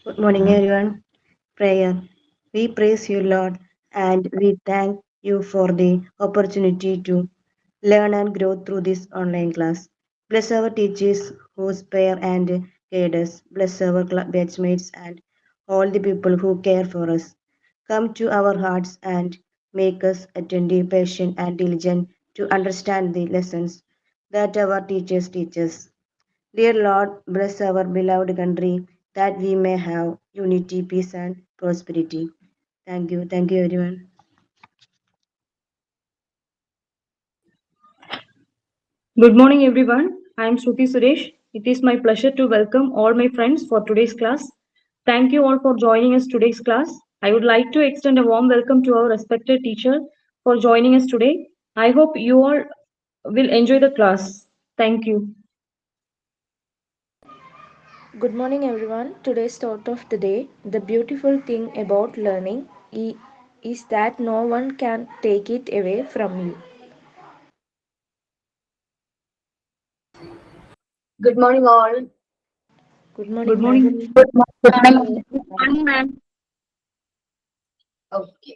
Good morning, everyone. Prayer. We praise you, Lord, and we thank you for the opportunity to learn and grow through this online class. Bless our teachers who spare and guide us. Bless our batchmates and all the people who care for us. Come to our hearts and make us attentive, patient, and diligent to understand the lessons that our teachers teach us. Dear Lord, bless our beloved country that we may have unity, peace, and prosperity. Thank you. Thank you, everyone. Good morning, everyone. I am Shruti Suresh. It is my pleasure to welcome all my friends for today's class. Thank you all for joining us today's class. I would like to extend a warm welcome to our respected teacher for joining us today. I hope you all will enjoy the class. Thank you. Good morning, everyone. Today's thought of the day: the beautiful thing about learning is that no one can take it away from you. Good morning, all. Good Good morning, ma'am. morning. Good morning, ma'am. Okay,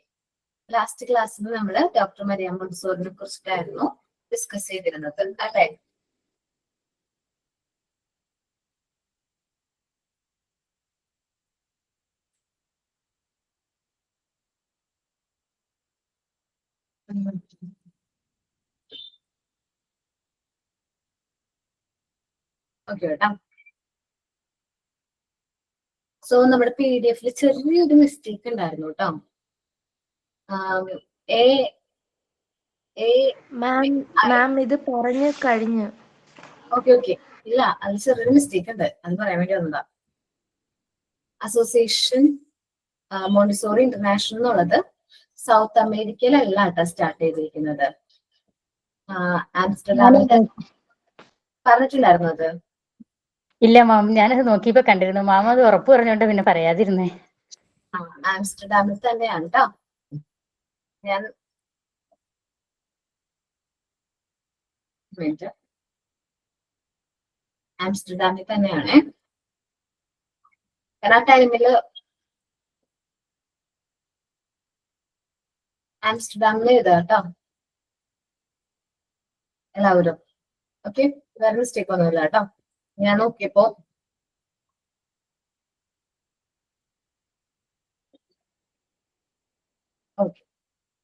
last ക്ലാസ്സിൽ നമ്മൾ doctor Mariam മൻസൂറിനെ കുറിച്ചിട്ടായിരുന്നു discuss ചെയ്തിരുന്നത് അല്ലെ? Okay കേട്ടോ. So നമ്മുടെ PDF ചെറിയൊരു mistake ഉണ്ടായിരുന്നു കേട്ടോ. A A മാം ഇത് പറഞ്ഞു കഴിഞ്ഞു. ഓക്കെ ഓക്കെ, ഇല്ല, അത് ചെറിയൊരു മിസ്റ്റേക്ക് ഉണ്ട്, അത് പറയാൻ വേണ്ടി വന്നതാ. അസോസിയേഷൻ മോണ്ടിസോറി ഇന്റർനാഷണൽ എന്നുള്ളത് സൗത്ത് അമേരിക്കയിലല്ല കേട്ടോ സ്റ്റാർട്ട് ചെയ്തിരിക്കുന്നത്. ആംസ്റ്റർഡാമിൽ പറഞ്ഞിട്ടുണ്ടായിരുന്നു അത്. ഇല്ല മാം, ഞാനത് നോക്കിയപ്പോ കണ്ടിരുന്നു. മാം അത് ഉറപ്പ് പറഞ്ഞോണ്ട് പിന്നെ പറയാതിരുന്നേ. ആംസ്റ്റർഡാമിൽ തന്നെയാണ് കേട്ടോ. ഞാൻ ആംസ്റ്റർഡാമിൽ തന്നെയാണ്. ആ ടൈമില് ആംസ്റ്റർഡാമിൽ എഴുതാ കേട്ടോ എല്ലാവരും. ഓക്കെ, വേറെ മിസ്റ്റേക്ക് ഒന്നുമില്ല കേട്ടോ. ഞാൻ നോക്കിയപ്പോ ഓക്കെ.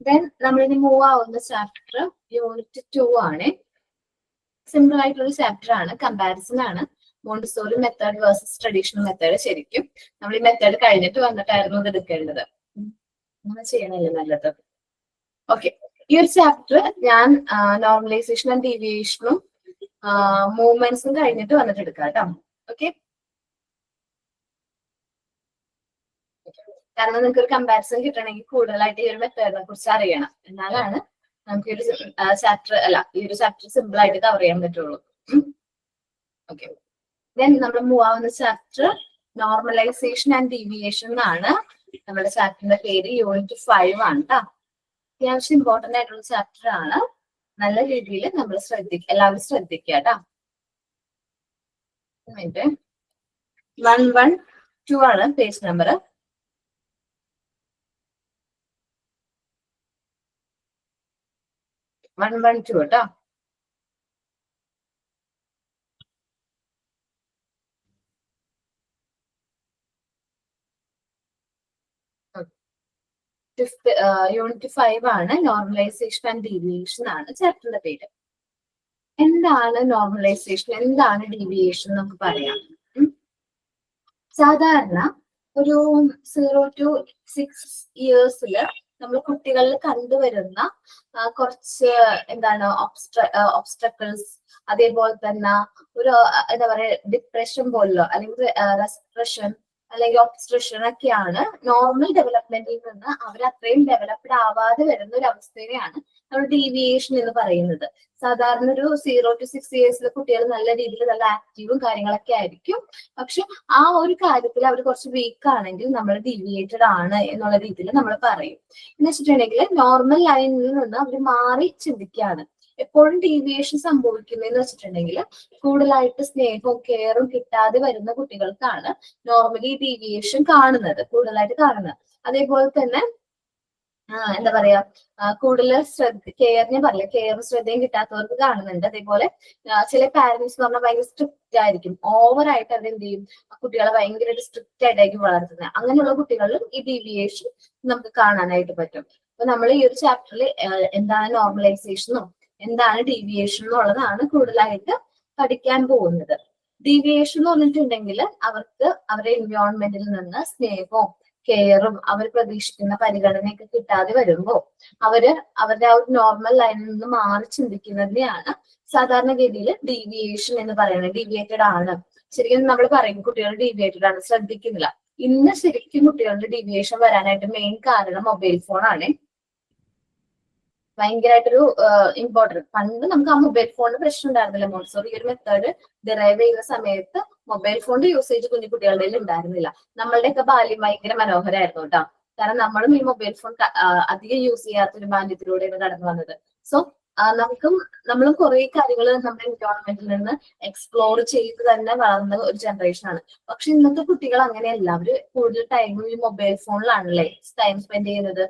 ദെൻ നമ്മളിനി മൂവ് ആവുന്ന ചാപ്റ്റർ യൂണിറ്റ് 2 ആണ്. സിമ്പിൾ ആയിട്ടുള്ള ചാപ്റ്റർ ആണ്, കമ്പാരിസൺ ആണ്. Montessori method versus traditional method. ശരിക്കും നമ്മൾ ഈ മെത്തേഡ് കഴിഞ്ഞിട്ട് വന്നിട്ടായിരുന്നു ഇത് എടുക്കേണ്ടത്. അങ്ങനെ ചെയ്യണല്ലേ നല്ലത്. ഓക്കെ, ഈ ഒരു ചാപ്റ്റർ ഞാൻ നോർമലൈസേഷൻ ആൻഡ് ഡീവിയേഷനും മൂവ്മെന്റ്സും കഴിഞ്ഞിട്ട് വന്നിട്ട് എടുക്കാം കേട്ടോ. ഓക്കെ, കാരണം നിങ്ങൾക്ക് ഒരു കമ്പാരിസൺ കിട്ടണമെങ്കിൽ കൂടുതലായിട്ട് ഈ ഒരു മെത്തേഡിനെ കുറിച്ച് അറിയണം. എന്നാലാണ് നമുക്ക് ഒരു ചാപ്റ്റർ ഈ ഒരു ചാപ്റ്റർ സിമ്പിൾ ആയിട്ട് കവർ ചെയ്യാൻ പറ്റുള്ളൂ. ഓക്കെ, ദെൻ നമ്മൾ മൂവ് ആവുന്ന ചാപ്റ്റർ നോർമലൈസേഷൻ ആൻഡ് ഡീവിയേഷൻ എന്നാണ്. നമ്മുടെ ചാപ്റ്ററിന്റെ പേര് യൂണിറ്റ് 5 ആണ് കേട്ടോ. അത്യാവശ്യം ഇമ്പോർട്ടന്റ് ആയിട്ടുള്ള ചാപ്റ്റർ ആണ്. നല്ല രീതിയിൽ നമ്മൾ എല്ലാവരും ശ്രദ്ധിക്കുക കേട്ടോ. 112 ആണ് പേജ് നമ്പർ. കേട്ടോ. യൂണിറ്റ് 5 ആണ്, നോർമലൈസേഷൻ ആൻഡ് ഡീവിയേഷൻ ആണ് ചാപ്റ്ററിന്റെ പേര്. എന്താണ് നോർമലൈസേഷൻ, എന്താണ് ഡീവിയേഷൻ നമുക്ക് പറയാം. സാധാരണ ഒരു 0 to 6 ഇയേഴ്സില് നമ്മൾ കുട്ടികളിൽ കണ്ടുവരുന്ന കുറച്ച് ഒബ്സ്ട്രക്കിൾസ്, അതേപോലെ തന്നെ ഒരു എന്താ പറയുക ഡിപ്രഷൻ പോലോ അല്ലെങ്കിൽ റെസ്ട്രിക്ഷൻ അല്ലെങ്കിൽ ഒബ്സ്ട്രക്ഷൻ ഒക്കെയാണ് നോർമൽ ഡെവലപ്മെന്റിൽ നിന്ന് അവർ അത്രയും ഡെവലപ്ഡ് ആവാതെ വരുന്ന ഒരു അവസ്ഥയെയാണ് നമ്മൾ ഡീവിയേഷൻ എന്ന് പറയുന്നത്. സാധാരണ ഒരു 0 to 6 ഇയേഴ്സിലെ കുട്ടികൾ നല്ല രീതിയിൽ നല്ല ആക്റ്റീവും കാര്യങ്ങളൊക്കെ ആയിരിക്കും. പക്ഷെ ആ ഒരു കാര്യത്തിൽ അവർ കുറച്ച് വീക്ക് ആണെങ്കിൽ നമ്മൾ ഡീവിയേറ്റഡ് ആണ് എന്നുള്ള രീതിയിൽ നമ്മൾ പറയും. എന്ന് വെച്ചിട്ടുണ്ടെങ്കിൽ നോർമൽ ലൈനിൽ നിന്ന് അവർ മാറി ചിന്തിക്കുകയാണ്. എപ്പോഴും ഡീവിയേഷൻ സംഭവിക്കുന്നതെന്ന് വെച്ചിട്ടുണ്ടെങ്കിൽ കൂടുതലായിട്ട് സ്നേഹവും കെയറും കിട്ടാതെ വരുന്ന കുട്ടികൾക്കാണ് നോർമലി ഡീവിയേഷൻ കാണുന്നത്, കൂടുതലായിട്ട് കാണുന്നത്. അതേപോലെ തന്നെ എന്താ പറയാ, കൂടുതൽ കെയറിനെ പറയില്ല, കെയറും ശ്രദ്ധയും കിട്ടാത്തവർക്ക് കാണുന്നുണ്ട്. അതേപോലെ ചില പാരന്റ്സ് എന്ന് പറഞ്ഞാൽ ഭയങ്കര സ്ട്രിക്റ്റ് ആയിരിക്കും, ഓവറായിട്ട് അവർ എന്ത് ചെയ്യും, കുട്ടികളെ ഭയങ്കരമായിട്ട് സ്ട്രിക്റ്റ് ആയിട്ടായിരിക്കും വളർത്തുന്നത്. അങ്ങനെയുള്ള കുട്ടികളിലും ഈ ഡീവിയേഷൻ നമുക്ക് കാണാനായിട്ട് പറ്റും. അപ്പൊ നമ്മൾ ഈ ഒരു ചാപ്റ്ററിൽ എന്താണ് നോർമലൈസേഷനും എന്താണ് ഡീവിയേഷൻ എന്നുള്ളതാണ് കൂടുതലായിട്ട് പഠിക്കാൻ പോകുന്നത്. ഡീവിയേഷൻ എന്ന് പറഞ്ഞിട്ടുണ്ടെങ്കിൽ അവർക്ക് അവരുടെ എൻവയോൺമെന്റിൽ നിന്ന് സ്നേഹവും കെയറും അവർ പ്രതീക്ഷിക്കുന്ന പരിഗണനയൊക്കെ കിട്ടാതെ വരുമ്പോ അവരുടെ ആ ഒരു നോർമൽ ലൈനിൽ നിന്ന് മാറി ചിന്തിക്കുന്നതിനെയാണ് സാധാരണഗതിയിൽ ഡീവിയേഷൻ എന്ന് പറയുന്നത്. ഡീവിയേറ്റഡ് ആണ്, ശരിക്കും നമ്മൾ പറയും കുട്ടികൾ ഡീവിയേറ്റഡ് ആണ്, ശ്രദ്ധിക്കുന്നില്ല. ഇന്ന് ശരിക്കും കുട്ടികളുടെ ഡീവിയേഷൻ വരാനായിട്ട് മെയിൻ കാരണം മൊബൈൽ ഫോൺ ആണ്. ഭയങ്കരമായിട്ടൊരു ഇമ്പോർട്ടൻറ്റ്. പണ്ട് നമുക്ക് ആ മൊബൈൽ ഫോണിന് പ്രശ്നം ഉണ്ടായിരുന്നില്ല. മോണ്ടിസോറി ഈ ഒരു മെത്തേഡ് ഡിറൈവ് ചെയ്യുന്ന സമയത്ത് മൊബൈൽ ഫോണിന്റെ യൂസേജ് കുഞ്ഞു കുട്ടികളുടെ ഉണ്ടായിരുന്നില്ല. നമ്മളുടെയൊക്കെ ബാല്യം ഭയങ്കര മനോഹരമായിരുന്നു കേട്ടോ. കാരണം നമ്മളും ഈ മൊബൈൽ ഫോൺ അധികം യൂസ് ചെയ്യാത്തൊരു ബാല്യത്തിലൂടെയാണ് കടന്നു വന്നത്. സോ നമ്മളും കുറെ കാര്യങ്ങൾ നമ്മുടെ എൻവയോൺമെന്റിൽ നിന്ന് എക്സ്പ്ലോർ ചെയ്ത് തന്നെ വളർന്ന ഒരു ജനറേഷനാണ്. പക്ഷെ ഇന്നത്തെ കുട്ടികൾ അങ്ങനെയല്ല. അവര് കൂടുതൽ ടൈം ഈ മൊബൈൽ ഫോണിലാണല്ലേ ടൈം സ്പെൻഡ് ചെയ്യുന്നത്.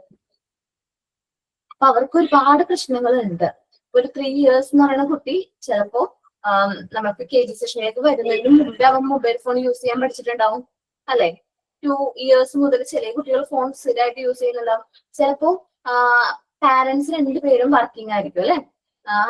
അപ്പൊ അവർക്ക് ഒരുപാട് പ്രശ്നങ്ങളുണ്ട്. ഒരു 3 years എന്ന് പറയുന്ന കുട്ടി ചിലപ്പോ നമുക്ക് KG സെഷനിലേക്ക് വരുന്നതിന് മുമ്പേ അവൻ മൊബൈൽ ഫോൺ യൂസ് ചെയ്യാൻ പഠിച്ചിട്ടുണ്ടാവും, അല്ലെ? 2 years മുതൽ ചില കുട്ടികൾ ഫോൺ സ്ഥിരമായിട്ട് യൂസ് ചെയ്യുന്നുണ്ടാവും. ചിലപ്പോ പാരന്റ്സ് രണ്ടുപേരും വർക്കിംഗ് ആയിരിക്കും, അല്ലെ?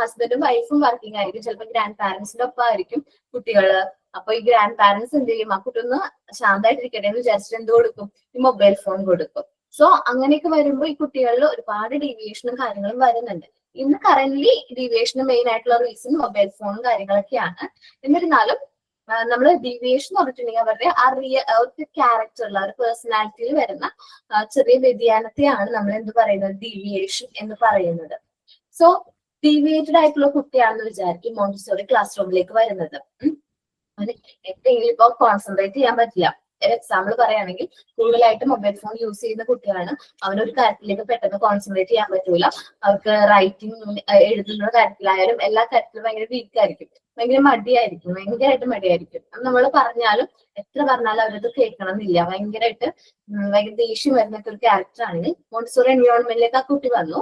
ഹസ്ബൻഡും വൈഫും വർക്കിംഗ് ആയിരിക്കും. ചിലപ്പോൾ ഗ്രാൻഡ് പാരന്റ്സിന്റെ ഒപ്പം ആയിരിക്കും കുട്ടികള്. അപ്പൊ ഈ ഗ്രാൻഡ് പാരന്റ്സ് എന്ത് ചെയ്യും, ആ കുട്ടി ഒന്ന് ശാന്തമായിട്ടിരിക്കട്ടെ എന്ന് വിചാരിച്ചിട്ട് എന്ത് കൊടുക്കും, ഈ മൊബൈൽ ഫോൺ കൊടുക്കും. സോ അങ്ങനെയൊക്കെ വരുമ്പോൾ ഈ കുട്ടികളിൽ ഒരുപാട് ഡീവിയേഷനും കാര്യങ്ങളും വരുന്നുണ്ട്. ഇന്ന് കറന്റ്ലി ഡീവിയേഷന് മെയിൻ ആയിട്ടുള്ള റീസൺ മൊബൈൽ ഫോണും കാര്യങ്ങളൊക്കെയാണ്. എന്നിരുന്നാലും നമ്മൾ ഡീവിയേഷൻ എന്ന് പറഞ്ഞിട്ടുണ്ടെങ്കിൽ അവരുടെ ക്യാരക്ടറിൽ അവരുടെ പേഴ്സണാലിറ്റിയിൽ വരുന്ന ചെറിയ വ്യതിയാനത്തെയാണ് നമ്മൾ എന്ത് പറയുന്നത്, ഡീവിയേഷൻ എന്ന് പറയുന്നത്. സോ ഡീവിയേറ്റഡ് ആയിട്ടുള്ള കുട്ടിയാണെന്ന് വിചാരിക്കും മോണ്ടിസോറി ക്ലാസ് റൂമിലേക്ക് വരുന്നത്. അവന് എന്തെങ്കിലും ഇപ്പൊ കോൺസെൻട്രേറ്റ് ചെയ്യാൻ പറ്റില്ല. ഒരു എക്സാമ്പിൾ പറയുകയാണെങ്കിൽ കൂടുതലായിട്ട് മൊബൈൽ ഫോൺ യൂസ് ചെയ്യുന്ന കുട്ടിയാണ്. അവനൊരു കാര്യത്തിലേക്ക് പെട്ടെന്ന് കോൺസെൻട്രേറ്റ് ചെയ്യാൻ പറ്റൂല. അവർക്ക് റൈറ്റിംഗ് എഴുതുന്ന കാര്യത്തിലായാലും എല്ലാ കാര്യത്തിലും ഭയങ്കര വീക്ക് ആയിരിക്കും, ഭയങ്കര മടിയായിരിക്കും, ഭയങ്കരമായിട്ട് മടിയായിരിക്കും. നമ്മൾ പറഞ്ഞാലും എത്ര പറഞ്ഞാലും അവരത് കേൾക്കണം എന്നില്ല. ഭയങ്കര ദേഷ്യം വരുന്നൊക്കെ ഒരു ക്യാരക്ടർ ആണെങ്കിൽ മോണ്ടിസോറി എൻവയോൺമെന്റിലേക്ക് ആ കുട്ടി വന്നു.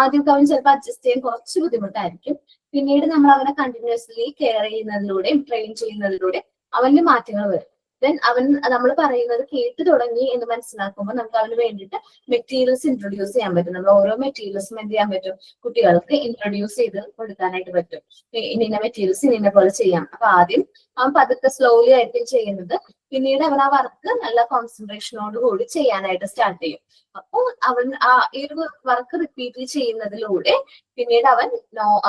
ആദ്യമൊക്കെ അവൻ ചിലപ്പോൾ അഡ്ജസ്റ്റ് ചെയ്യാൻ കുറച്ച് ബുദ്ധിമുട്ടായിരിക്കും. പിന്നീട് നമ്മൾ അവനെ കണ്ടിന്യൂസ്ലി കെയർ ചെയ്യുന്നതിലൂടെയും ട്രെയിൻ ചെയ്യുന്നതിലൂടെ അവന് മാറ്റങ്ങൾ വരും. ദെൻ നമ്മൾ പറയുന്നത് കേട്ട് തുടങ്ങി എന്ന് മനസ്സിലാക്കുമ്പോൾ നമുക്ക് അവന് വേണ്ടിയിട്ട് മെറ്റീരിയൽസ് ഇൻട്രൊഡ്യൂസ് ചെയ്യാൻ പറ്റും. നമ്മൾ ഓരോ മെറ്റീരിയൽസും എന്ത് ചെയ്യാൻ പറ്റും, കുട്ടികൾക്ക് ഇൻട്രൊഡ്യൂസ് ചെയ്ത് കൊടുക്കാനായിട്ട് പറ്റും. ഇന്ന മെറ്റീരിയൽസ് ഇന്ന പോലെ ചെയ്യാം. അപ്പൊ ആദ്യം അവൻ പതുക്കെ സ്ലോലി ആയിരിക്കും ചെയ്യുന്നത്. പിന്നീട് അവൻ ആ വർക്ക് നല്ല കോൺസെൻട്രേഷനോട് കൂടി ചെയ്യാനായിട്ട് സ്റ്റാർട്ട് ചെയ്യും. അപ്പോൾ അവൻ ഈ ഒരു വർക്ക് റിപ്പീറ്റ് ചെയ്യുന്നതിലൂടെ പിന്നീട് അവൻ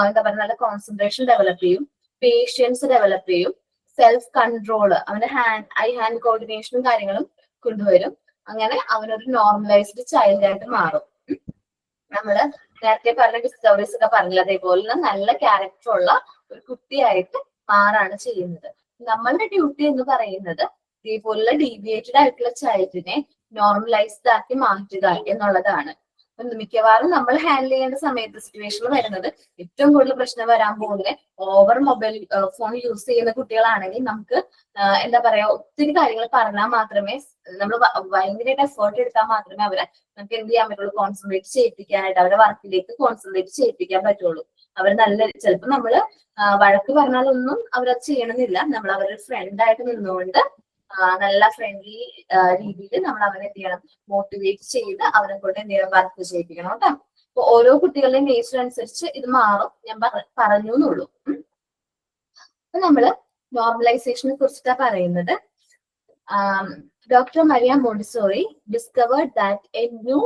എന്താ പറയുക, നല്ല കോൺസെൻട്രേഷൻ ഡെവലപ്പ് ചെയ്യും, പേഷ്യൻസ് ഡെവലപ്പ് ചെയ്യും, സെൽഫ് കൺട്രോള്, അവന്റെ ഐ ഹാൻഡ് കോർഡിനേഷനും കാര്യങ്ങളും കൊണ്ടുവരും. അങ്ങനെ അവനൊരു നോർമലൈസ്ഡ് ചൈൽഡ് ആയിട്ട് മാറും. നമ്മള് നേരത്തെ പറഞ്ഞ ഡിസ്കവറീസ് ഒക്കെ പറഞ്ഞില്ല, അതേപോലെ നല്ല ക്യാരക്ടർ ഉള്ള ഒരു കുട്ടിയായിട്ട് മാറാണ് ചെയ്യുന്നത്. നമ്മളുടെ ഡ്യൂട്ടി എന്ന് പറയുന്നത് ഇതേപോലുള്ള ഡീവിയേറ്റഡ് ആയിട്ടുള്ള ചൈൽഡിനെ നോർമലൈസ്ഡ് ആക്കി മാറ്റുക എന്നുള്ളതാണ്. മിക്കവാറും നമ്മൾ ഹാൻഡിൽ ചെയ്യേണ്ട സമയത്ത് സിറ്റുവേഷനിൽ വരുന്നത് ഏറ്റവും കൂടുതൽ പ്രശ്നം വരാൻ പോകുന്നത് ഓവർ മൊബൈൽ ഫോൺ യൂസ് ചെയ്യുന്ന കുട്ടികളാണെങ്കിൽ നമുക്ക് എന്താ പറയാ, ഒത്തിരി കാര്യങ്ങൾ പറഞ്ഞാൽ മാത്രമേ, നമ്മൾ ഭയങ്കരമായിട്ട് എഫേർട്ട് എടുത്താൽ മാത്രമേ അവരെ നമുക്ക് എന്ത് ചെയ്യാൻ പറ്റുള്ളൂ, കോൺസെൻട്രേറ്റ് ചെയ്യിപ്പിക്കാനായിട്ട്, അവരുടെ വർക്കിലേക്ക് കോൺസെൻട്രേറ്റ് ചെയ്യിപ്പിക്കാൻ പറ്റുള്ളൂ. അവർ ചിലപ്പോൾ നമ്മള് വഴക്ക് പറഞ്ഞാലൊന്നും അവരത് ചെയ്യണമെന്നില്ല. നമ്മൾ അവരുടെ ഫ്രണ്ട് ആയിട്ട് നിന്നുകൊണ്ട് നല്ല ഫ്രണ്ട്ലി രീതിയിൽ നമ്മൾ അവനെ എന്ത് ചെയ്യണം, മോട്ടിവേറ്റ് ചെയ്ത് അവനെ കൊണ്ട് എന്ത് ചെയ്യണം, വർക്ക് ചെയ്യിപ്പിക്കണം കേട്ടോ. അപ്പൊ ഓരോ കുട്ടികളുടെയും നേച്ചർ അനുസരിച്ച് ഇത് മാറും, ഞാൻ പറഞ്ഞു എന്നുള്ളൂ. അപ്പൊ നമ്മള് നോർമലൈസേഷനെ കുറിച്ചിട്ടാ പറയുന്നത്. Dr. Maria Montessori discovered that a new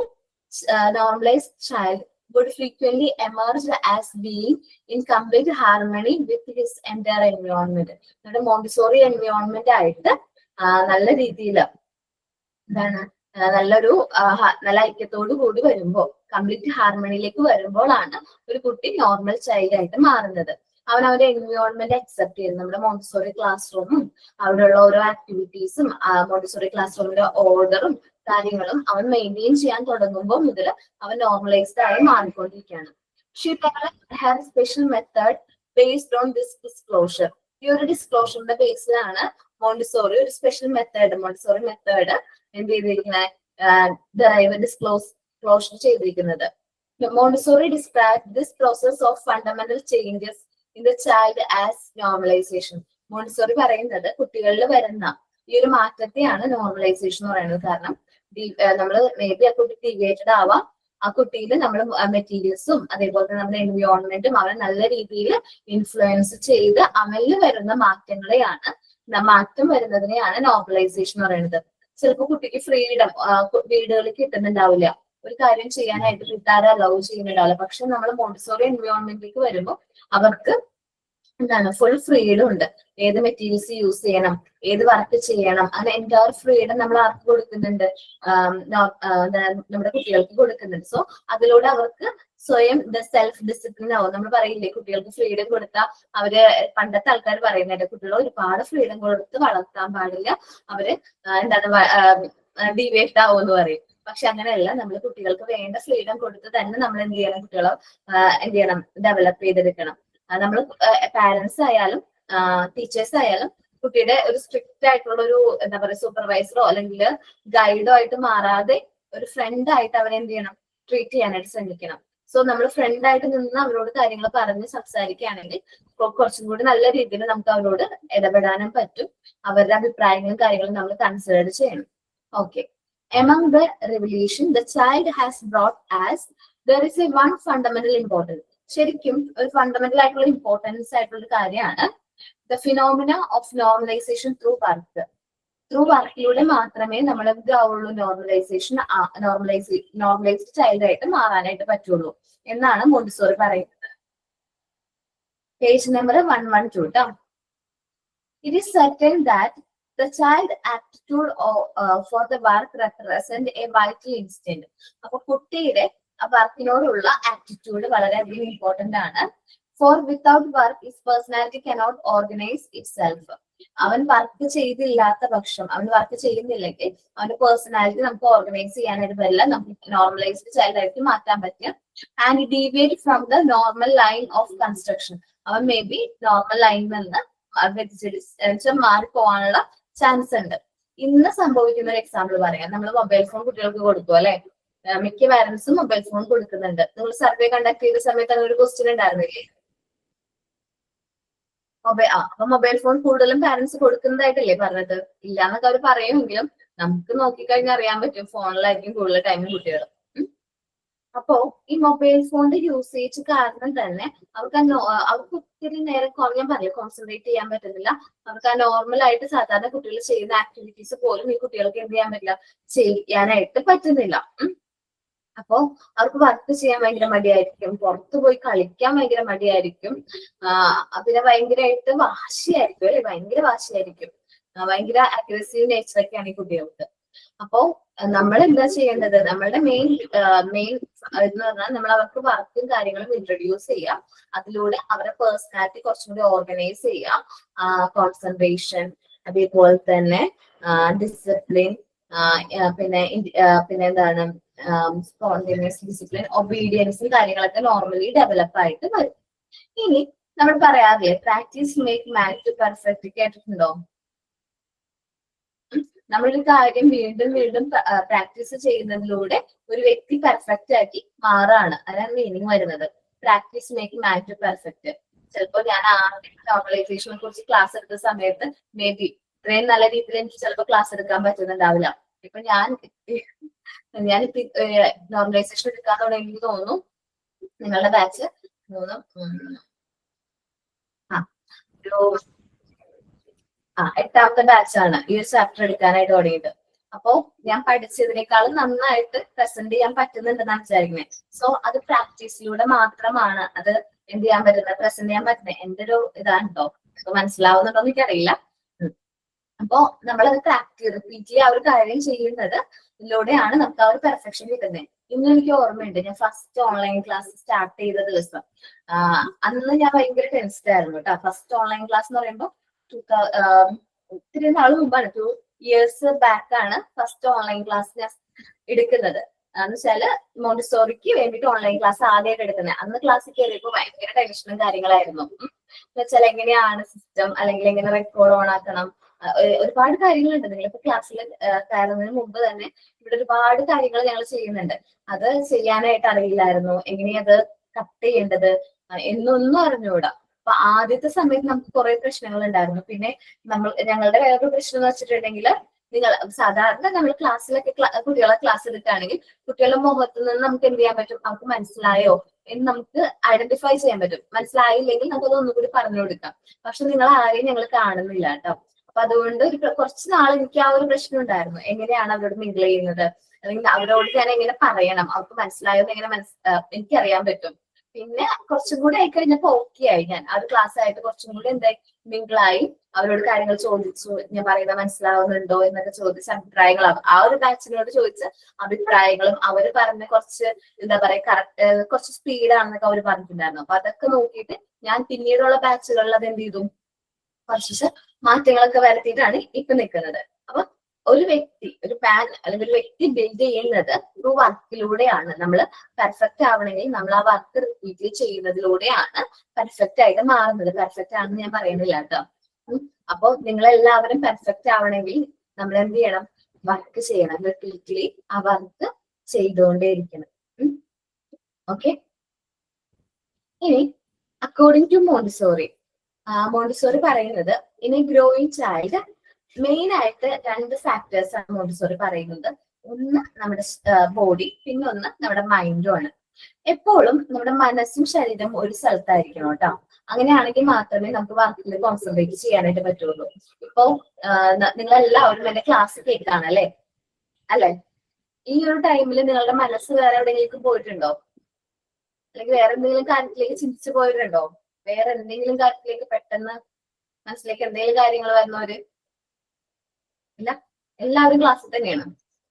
normalized child would frequently emerge as being in complete harmony with his entire environment. നമ്മുടെ മോണ്ടിസോറി എൻവയോൺമെന്റ് ആയിട്ട് നല്ല രീതിയിൽ എന്താണ്, നല്ല ഐക്യത്തോടു കൂടി വരുമ്പോൾ, കംപ്ലീറ്റ് ഹാർമണിയിലേക്ക് വരുമ്പോഴാണ് ഒരു കുട്ടി നോർമൽ ചൈൽഡ് ആയിട്ട് മാറുന്നത്. അവൻ അവരുടെ എൻവയോൺമെന്റ് അക്സെപ്റ്റ് ചെയ്ത് നമ്മുടെ മോണ്ടിസോറി ക്ലാസ് റൂമും അവിടെയുള്ള ഓരോ ആക്ടിവിറ്റീസും മോണ്ടിസോറി ക്ലാസ് റൂമിന്റെ ഓർഡറും കാര്യങ്ങളും അവൻ മെയിൻറ്റെയിൻ ചെയ്യാൻ തുടങ്ങുമ്പോൾ മുതൽ അവൻ നോർമലൈസ്ഡ് ആയി മാറിക്കൊണ്ടിരിക്കുകയാണ്. She developed her special method based on this disclosure. ഈ ഒരു ഡിസ്ക്ലോഷറിന്റെ ബേസിലാണ് മോണ്ടിസോറി ഒരു സ്പെഷ്യൽ മെത്തേഡ് മോണ്ടിസോറി മെത്തേഡ് എന്ത് ചെയ്തിരിക്കുന്നത് ഡിസ്ക്ലോഷർ ചെയ്തിരിക്കുന്നത്. Montessori described this process of fundamental changes in the child as normalization. Montessori പറയുന്നത് കുട്ടികളിൽ വരുന്ന ഈ ഒരു മാറ്റത്തെയാണ് നോർമലൈസേഷൻ എന്ന് പറയുന്നത്. കാരണം നമ്മൾ മേ ബി ആ കുട്ടി ഡീവിയേറ്റഡ് ആവാം, ആ കുട്ടിയിൽ നമ്മൾ മെറ്റീരിയൽസും അതേപോലെ തന്നെ നമ്മുടെ എൻവയോൺമെന്റും അവരെ നല്ല രീതിയിൽ ഇൻഫ്ലുവൻസ് ചെയ്ത് അവരിൽ വരുന്ന മാറ്റം വരുന്നതിനെയാണ് നോർമലൈസേഷൻ എന്ന് പറയുന്നത്. ചിലപ്പോൾ കുട്ടിക്ക് ഫ്രീഡം വീടുകളിൽ കിട്ടുന്നുണ്ടാവില്ല, ഒരു കാര്യം ചെയ്യാനായിട്ട് വീട്ടുകാരെ അലൗ ചെയ്യുന്നുണ്ടാവില്ല. പക്ഷെ നമ്മൾ മോണ്ടിസോറി എൻവയോൺമെന്റിലേക്ക് വരുമ്പോൾ അവർക്ക് എന്താണ് ഫുൾ ഫ്രീഡം ഉണ്ട്. ഏത് മെറ്റീരിയൽസ് യൂസ് ചെയ്യണം, ഏത് വർക്ക് ചെയ്യണം, അങ്ങനെ എൻറ്റയർ ഫ്രീഡം നമ്മൾ ആർക്ക് കൊടുക്കുന്നുണ്ട്, നമ്മുടെ കുട്ടികൾക്ക് കൊടുക്കുന്നുണ്ട്. സോ അതിലൂടെ അവർക്ക് സ്വയം സെൽഫ് ഡിസിപ്ലിൻ ആവും. നമ്മൾ പറയില്ലേ കുട്ടികൾക്ക് ഫ്രീഡം കൊടുത്താൽ അവര് പണ്ടത്തെ ആൾക്കാർ പറയുന്നുണ്ട് കുട്ടികളെ ഒരുപാട് ഫ്രീഡം കൊടുത്ത് വളർത്താൻ പാടില്ല, അവര് ഡീവിയേറ്റ് ആവും എന്ന് പറയും. പക്ഷെ അങ്ങനെയല്ല, നമ്മൾ കുട്ടികൾക്ക് വേണ്ട ഫ്രീഡം കൊടുത്ത് തന്നെ നമ്മൾ എന്ത് ചെയ്യണം, കുട്ടികളെ ഡെവലപ്പ് ചെയ്തെടുക്കണം. നമ്മൾ പാരന്റ്സ് ആയാലും ടീച്ചേഴ്സ് ആയാലും കുട്ടിയുടെ ഒരു സ്ട്രിക്റ്റ് ആയിട്ടുള്ള ഒരു സൂപ്പർവൈസറോ അല്ലെങ്കിൽ ഗൈഡോ ആയിട്ട് മാറാതെ ഒരു ഫ്രണ്ട് ആയിട്ട് അവരെ എന്ത് ചെയ്യണം, ട്രീറ്റ് ചെയ്യാനായിട്ട് ശ്രമിക്കണം. സോ നമ്മൾ ഫ്രണ്ട് ആയിട്ട് നിന്ന് അവരോട് കാര്യങ്ങൾ പറഞ്ഞ് സംസാരിക്കുകയാണെങ്കിൽ കുറച്ചും കൂടി നല്ല രീതിയിൽ നമുക്ക് അവരോട് ഇടപെടാനും പറ്റും. അവരുടെ അഭിപ്രായങ്ങളും കാര്യങ്ങളും നമ്മൾ കൺസിഡർ ചെയ്യണം. Okay. Among the revelation the child has brought as there is a one fundamental importance. ശരിക്കും ഒരു ഫണ്ടമെന്റൽ ആയിട്ടുള്ള ഇമ്പോർട്ടൻസ് ആയിട്ടുള്ള കാര്യമാണ് the phenomena of normalisation through work. Through വർക്കിലൂടെ മാത്രമേ നമ്മൾ എന്താവുള്ളൂ, നോർമലൈസ്ഡ് ചൈൽഡ് ആയിട്ട് മാറാനായിട്ട് പറ്റുള്ളൂ എന്നാണ് മോണ്ടിസോറി പറയുന്നത്. പേജ് നമ്പർ 112 ട്ടോ. It is certain that the child aptitude for the work represent a vital instinct. അപ്പൊ കുട്ടിയുടെ വർക്കിനോടുള്ള ആറ്റിറ്റ്യൂഡ് വളരെയധികം ഇമ്പോർട്ടന്റ് ആണ്. For without work his personality cannot organise itself. അവൻ വർക്ക് ചെയ്തില്ലാത്ത പക്ഷം, അവൻ വർക്ക് ചെയ്യുന്നില്ലെങ്കിൽ അവന്റെ പേഴ്സണാലിറ്റി നമുക്ക് ഓർഗനൈസ് ചെയ്യാനായിട്ട് പറ്റില്ല, നമുക്ക് നോർമലൈസ്ഡ് ചൈൽഡ് ആയിട്ട് മാറ്റാൻ പറ്റും. And deviate from the normal line of construction. അവൻ മേ ബി നോർമൽ ലൈനിൽ നിന്ന് മാറിപ്പോവാനുള്ള ചാൻസ് ഉണ്ട്. ഇന്ന് സംഭവിക്കുന്ന ഒരു എക്സാമ്പിൾ പറയാം. നമ്മൾ മൊബൈൽ ഫോൺ കുട്ടികൾക്ക് കൊടുക്കും അല്ലെ, മിക്ക പാരന്റ്സും മൊബൈൽ ഫോൺ കൊടുക്കുന്നുണ്ട്. നിങ്ങൾ സർവേ കണ്ടക്ട് ചെയ്ത സമയത്ത് അങ്ങനെ ഒരു ക്വസ്റ്റ്യൻ ഉണ്ടായിരുന്നില്ലേ? അപ്പൊ മൊബൈൽ ഫോൺ കൂടുതലും പാരന്റ്സ് കൊടുക്കുന്നതായിട്ടല്ലേ പറഞ്ഞത്? ഇല്ല എന്നൊക്കെ അവർ പറയുമെങ്കിലും നമുക്ക് നോക്കിക്കഴിഞ്ഞാൽ അറിയാൻ പറ്റും ഫോണിലായിരിക്കും കൂടുതൽ ടൈം കുട്ടികൾ. അപ്പോ ഈ മൊബൈൽ ഫോണിന്റെ യൂസേജ് കാരണം തന്നെ അവർക്ക് ഒത്തിരി നേരം ഞാൻ പറയും കോൺസെൻട്രേറ്റ് ചെയ്യാൻ പറ്റുന്നില്ല. അവർക്ക് ആ നോർമൽ ആയിട്ട് സാധാരണ കുട്ടികൾ ചെയ്യുന്ന ആക്ടിവിറ്റീസ് പോലും ഈ കുട്ടികൾക്ക് എന്ത് ചെയ്യാൻ പറ്റില്ല, ചെയ്യാനായിട്ട് പറ്റുന്നില്ല. അപ്പോ അവർക്ക് വർക്ക് ചെയ്യാൻ ഭയങ്കര മടിയായിരിക്കും, പുറത്തു പോയി കളിക്കാൻ ഭയങ്കര മടിയായിരിക്കും, പിന്നെ ഭയങ്കരമായിട്ട് വാശിയായിരിക്കും അല്ലെ, ഭയങ്കര വാശിയായിരിക്കും, ഭയങ്കര അഗ്രസീവ് നേച്ചറൊക്കെയാണ് ഈ കുട്ടികൾക്ക്. അപ്പോ നമ്മൾ എന്താ ചെയ്യേണ്ടത്, നമ്മളുടെ മെയിൻ എന്ന് പറഞ്ഞാൽ നമ്മൾ അവർക്ക് വർക്കും കാര്യങ്ങളും ഇൻട്രൊഡ്യൂസ് ചെയ്യാം. അതിലൂടെ അവരുടെ പേഴ്സണാലിറ്റി കുറച്ചും കൂടി ഓർഗനൈസ് ചെയ്യാം. കോൺസെൻട്രേഷൻ, അതേപോലെ തന്നെ ഡിസിപ്ലിൻ, പിന്നെ എന്താണ് സ്പോണ്ടേനിയസ് ഡിസിപ്ലിൻ, ഒബീഡിയൻസും കാര്യങ്ങളൊക്കെ നോർമലി ഡെവലപ്പ് ആയിട്ട് വരും. ഇനി നമ്മൾ പറയാറില്ലേ practice make man to perfect, കേട്ടിട്ടുണ്ടോ? നമ്മളൊരു കാര്യം വീണ്ടും വീണ്ടും പ്രാക്ടീസ് ചെയ്യുന്നതിലൂടെ ഒരു വ്യക്തി പെർഫെക്റ്റ് ആക്കി മാറാണ്, അതാണ് മീനിങ് വരുന്നത്. Practice make man to perfect. ചിലപ്പോൾ ഞാൻ ആദ്യം നോർമലൈസേഷനെ കുറിച്ച് ക്ലാസ് എടുത്ത സമയത്ത് മേ ബി ഇത്രയും നല്ല രീതിയിൽ എനിക്ക് ചിലപ്പോൾ ക്ലാസ് എടുക്കാൻ പറ്റുന്നുണ്ടാവില്ല. ഇപ്പൊ ഞാനിപ്പോ നോർമലൈസേഷൻ എടുക്കാൻ തുടങ്ങി തോന്നുന്നു നിങ്ങളുടെ ബാച്ച് എട്ടാമത്തെ ബാച്ചാണ് ഈ ഒരു ചാപ്റ്റർ എടുക്കാനായിട്ട് തുടങ്ങിയത്. അപ്പോ ഞാൻ പഠിച്ചതിനേക്കാളും നന്നായിട്ട് പ്രസന്റ് ചെയ്യാൻ പറ്റുന്നുണ്ടെന്നാണ് വിചാരിക്കുന്നത്. സോ അത് പ്രാക്ടീസിലൂടെ മാത്രമാണ് അത് എന്ത് ചെയ്യാൻ പറ്റുന്നത്, പ്രസന്റ് ചെയ്യാൻ പറ്റുന്നത്. എന്റെ ഒരു ഇതാണ് കേട്ടോ. മനസ്സിലാവുന്നുണ്ടോ എന്ന് എനിക്കറിയില്ല. അപ്പോ നമ്മളത് റിപ്പീറ്റ്ലി ആ ഒരു കാര്യം ചെയ്യുന്നത് ഇതിലൂടെയാണ് നമുക്ക് ആ ഒരു പെർഫെക്ഷൻ കിട്ടുന്നത്. ഇന്ന് എനിക്ക് ഓർമ്മയുണ്ട്, ഞാൻ ഫസ്റ്റ് ഓൺലൈൻ ക്ലാസ് സ്റ്റാർട്ട് ചെയ്ത ദിവസം അന്ന് ഞാൻ ഭയങ്കര ടെൻസ്ഡ് ആയിരുന്നു കേട്ടോ. ഫസ്റ്റ് ഓൺലൈൻ ക്ലാസ് എന്ന് പറയുമ്പോൾ ഒത്തിരി നാൾ മുമ്പാണ്, 2 years ബാക്ക് ആണ് ഫസ്റ്റ് ഓൺലൈൻ ക്ലാസ് ഞാൻ എടുക്കുന്നത്. എന്ന് വെച്ചാല് മോണ്ടിസോറിക്ക് വേണ്ടിയിട്ട് ഓൺലൈൻ ക്ലാസ് ആദ്യമായിട്ട് എടുക്കുന്നത്. അന്ന് ക്ലാസ്സിൽ കയറിയപ്പോ ഭയങ്കര ടെൻഷനും കാര്യങ്ങളായിരുന്നു. എന്ന് വെച്ചാൽ എങ്ങനെയാണ് സിസ്റ്റം, അല്ലെങ്കിൽ എങ്ങനെ റെക്കോർഡ് ഓൺ ആക്കണം, ഒരുപാട് കാര്യങ്ങളുണ്ട്. നിങ്ങളിപ്പോ ക്ലാസ്സിൽ കയറുന്നതിന് മുമ്പ് തന്നെ ഇവിടെ ഒരുപാട് കാര്യങ്ങൾ ഞങ്ങൾ ചെയ്യുന്നുണ്ട്. അത് ചെയ്യാനായിട്ട് അറിയില്ലായിരുന്നു. എങ്ങനെയത് കട്ട് ചെയ്യേണ്ടത് എന്നൊന്നും അറിഞ്ഞുകൂടാ. അപ്പൊ ആദ്യത്തെ സമയത്ത് നമുക്ക് കുറെ പ്രശ്നങ്ങൾ ഉണ്ടായിരുന്നു. പിന്നെ ഞങ്ങളുടെ വേറൊരു പ്രശ്നം എന്ന് വെച്ചിട്ടുണ്ടെങ്കിൽ, നിങ്ങൾ സാധാരണ നമ്മൾ ക്ലാസ്സിലൊക്കെ കുട്ടികളെ ക്ലാസ് എടുക്കുകയാണെങ്കിൽ കുട്ടികളുടെ മുഖത്ത് നിന്ന് നമുക്ക് എന്ത് ചെയ്യാൻ പറ്റും, അവർക്ക് മനസ്സിലായോ എന്ന് നമുക്ക് ഐഡന്റിഫൈ ചെയ്യാൻ പറ്റും. മനസ്സിലായില്ലെങ്കിൽ നമുക്കത് ഒന്നുകൂടി പറഞ്ഞു കൊടുക്കാം. പക്ഷെ നിങ്ങൾ ആരെയും ഞങ്ങൾ കാണുന്നില്ല കേട്ടോ. അപ്പൊ അതുകൊണ്ട് കുറച്ച് നാൾ എനിക്ക് ആ ഒരു പ്രശ്നം ഉണ്ടായിരുന്നു. എങ്ങനെയാണ് അവരോട് മിങ്കിൾ ചെയ്യുന്നത്, അല്ലെങ്കിൽ അവരോട് ഞാൻ എങ്ങനെ പറയണം, അവർക്ക് മനസ്സിലായോ എന്ന് എങ്ങനെ എനിക്കറിയാൻ പറ്റും. പിന്നെ കുറച്ചും കൂടി ആയിക്കഴിഞ്ഞപ്പോ ഓക്കെ ആയി. ഞാൻ ആ ഒരു ക്ലാസ് ആയിട്ട് കുറച്ചും കൂടി എന്തായി മിങ്കിളായി. അവരോട് കാര്യങ്ങൾ ചോദിച്ചു, ഞാൻ പറയുന്നത് മനസ്സിലാവുന്നുണ്ടോ എന്നൊക്കെ ചോദിച്ച അഭിപ്രായങ്ങൾ, ആ ഒരു ബാച്ചിനോട് ചോദിച്ച അഭിപ്രായങ്ങളും അവർ പറഞ്ഞ കുറച്ച് എന്താ പറയാ കറക്റ്റ്, കുറച്ച് സ്പീഡാണെന്നൊക്കെ അവർ പറഞ്ഞിട്ടുണ്ടായിരുന്നു. അപ്പൊ അതൊക്കെ നോക്കിയിട്ട് ഞാൻ പിന്നീടുള്ള ബാച്ചുകളിൽ അത് എന്ത് ചെയ്തു, കുറച്ച് മാറ്റങ്ങളൊക്കെ വരുത്തിയിട്ടാണ് ഇപ്പൊ നിൽക്കുന്നത്. അപ്പൊ ഒരു വ്യക്തി, ഒരു പാൻ അല്ലെങ്കിൽ ഒരു വ്യക്തി ബിൽഡ് ചെയ്യുന്നത് ഒരു വർക്കിലൂടെയാണ്. നമ്മൾ പെർഫെക്റ്റ് ആവണമെങ്കിൽ നമ്മൾ ആ വർക്ക് റിപ്പീറ്റ് ചെയ്യുന്നതിലൂടെയാണ് പെർഫെക്റ്റ് ആയിട്ട് മാറുന്നത്. പെർഫെക്റ്റ് ആണെന്ന് ഞാൻ പറയുന്നില്ല കേട്ടോ. അപ്പൊ നിങ്ങളെല്ലാവരും പെർഫെക്റ്റ് ആവണമെങ്കിൽ നമ്മൾ എന്ത് ചെയ്യണം, വർക്ക് ചെയ്യണം. റിപ്പീറ്റ്ലി ആ വർക്ക് ചെയ്തുകൊണ്ടേയിരിക്കണം. ഓക്കെ. ഇനി അക്കോർഡിംഗ് ടു മോണ്ടിസോറി, മോണ്ടിസോറി പറയുന്നത് in A growing child main ആയിട്ട് 2 ഫാക്ടേഴ്സ് ആണ് മോണ്ടിസോറി പറയുന്നത്. ഒന്ന് നമ്മുടെ ബോഡി, പിന്നെ ഒന്ന് നമ്മുടെ മൈൻഡും ആണ്. എപ്പോഴും നമ്മുടെ മനസ്സും ശരീരവും ഒരു സ്ഥലത്തായിരിക്കണം കേട്ടോ. അങ്ങനെയാണെങ്കിൽ മാത്രമേ നമുക്ക് വർക്കിൽ കോൺസെൻട്രേറ്റ് ചെയ്യാനായിട്ട് പറ്റുള്ളൂ. ഇപ്പൊ നിങ്ങളെല്ലാവരും എന്റെ ക്ലാസ് കേൾക്കാണ് അല്ലെ? ഈ ഒരു ടൈമിൽ നിങ്ങളുടെ മനസ്സ് വേറെ എവിടെയെങ്കിലും പോയിട്ടുണ്ടോ? അല്ലെങ്കിൽ വേറെ എന്തെങ്കിലും കാര്യത്തിലേക്ക് ചിന്തിച്ചു പോയിട്ടുണ്ടോ? വേറെ എന്തെങ്കിലും കാര്യത്തിലേക്ക് പെട്ടെന്ന് മനസ്സിലേക്ക് എന്തെങ്കിലും കാര്യങ്ങൾ വരുന്നവര് ഇല്ല? എല്ലാവരും ക്ലാസ്സിൽ തന്നെയാണ്.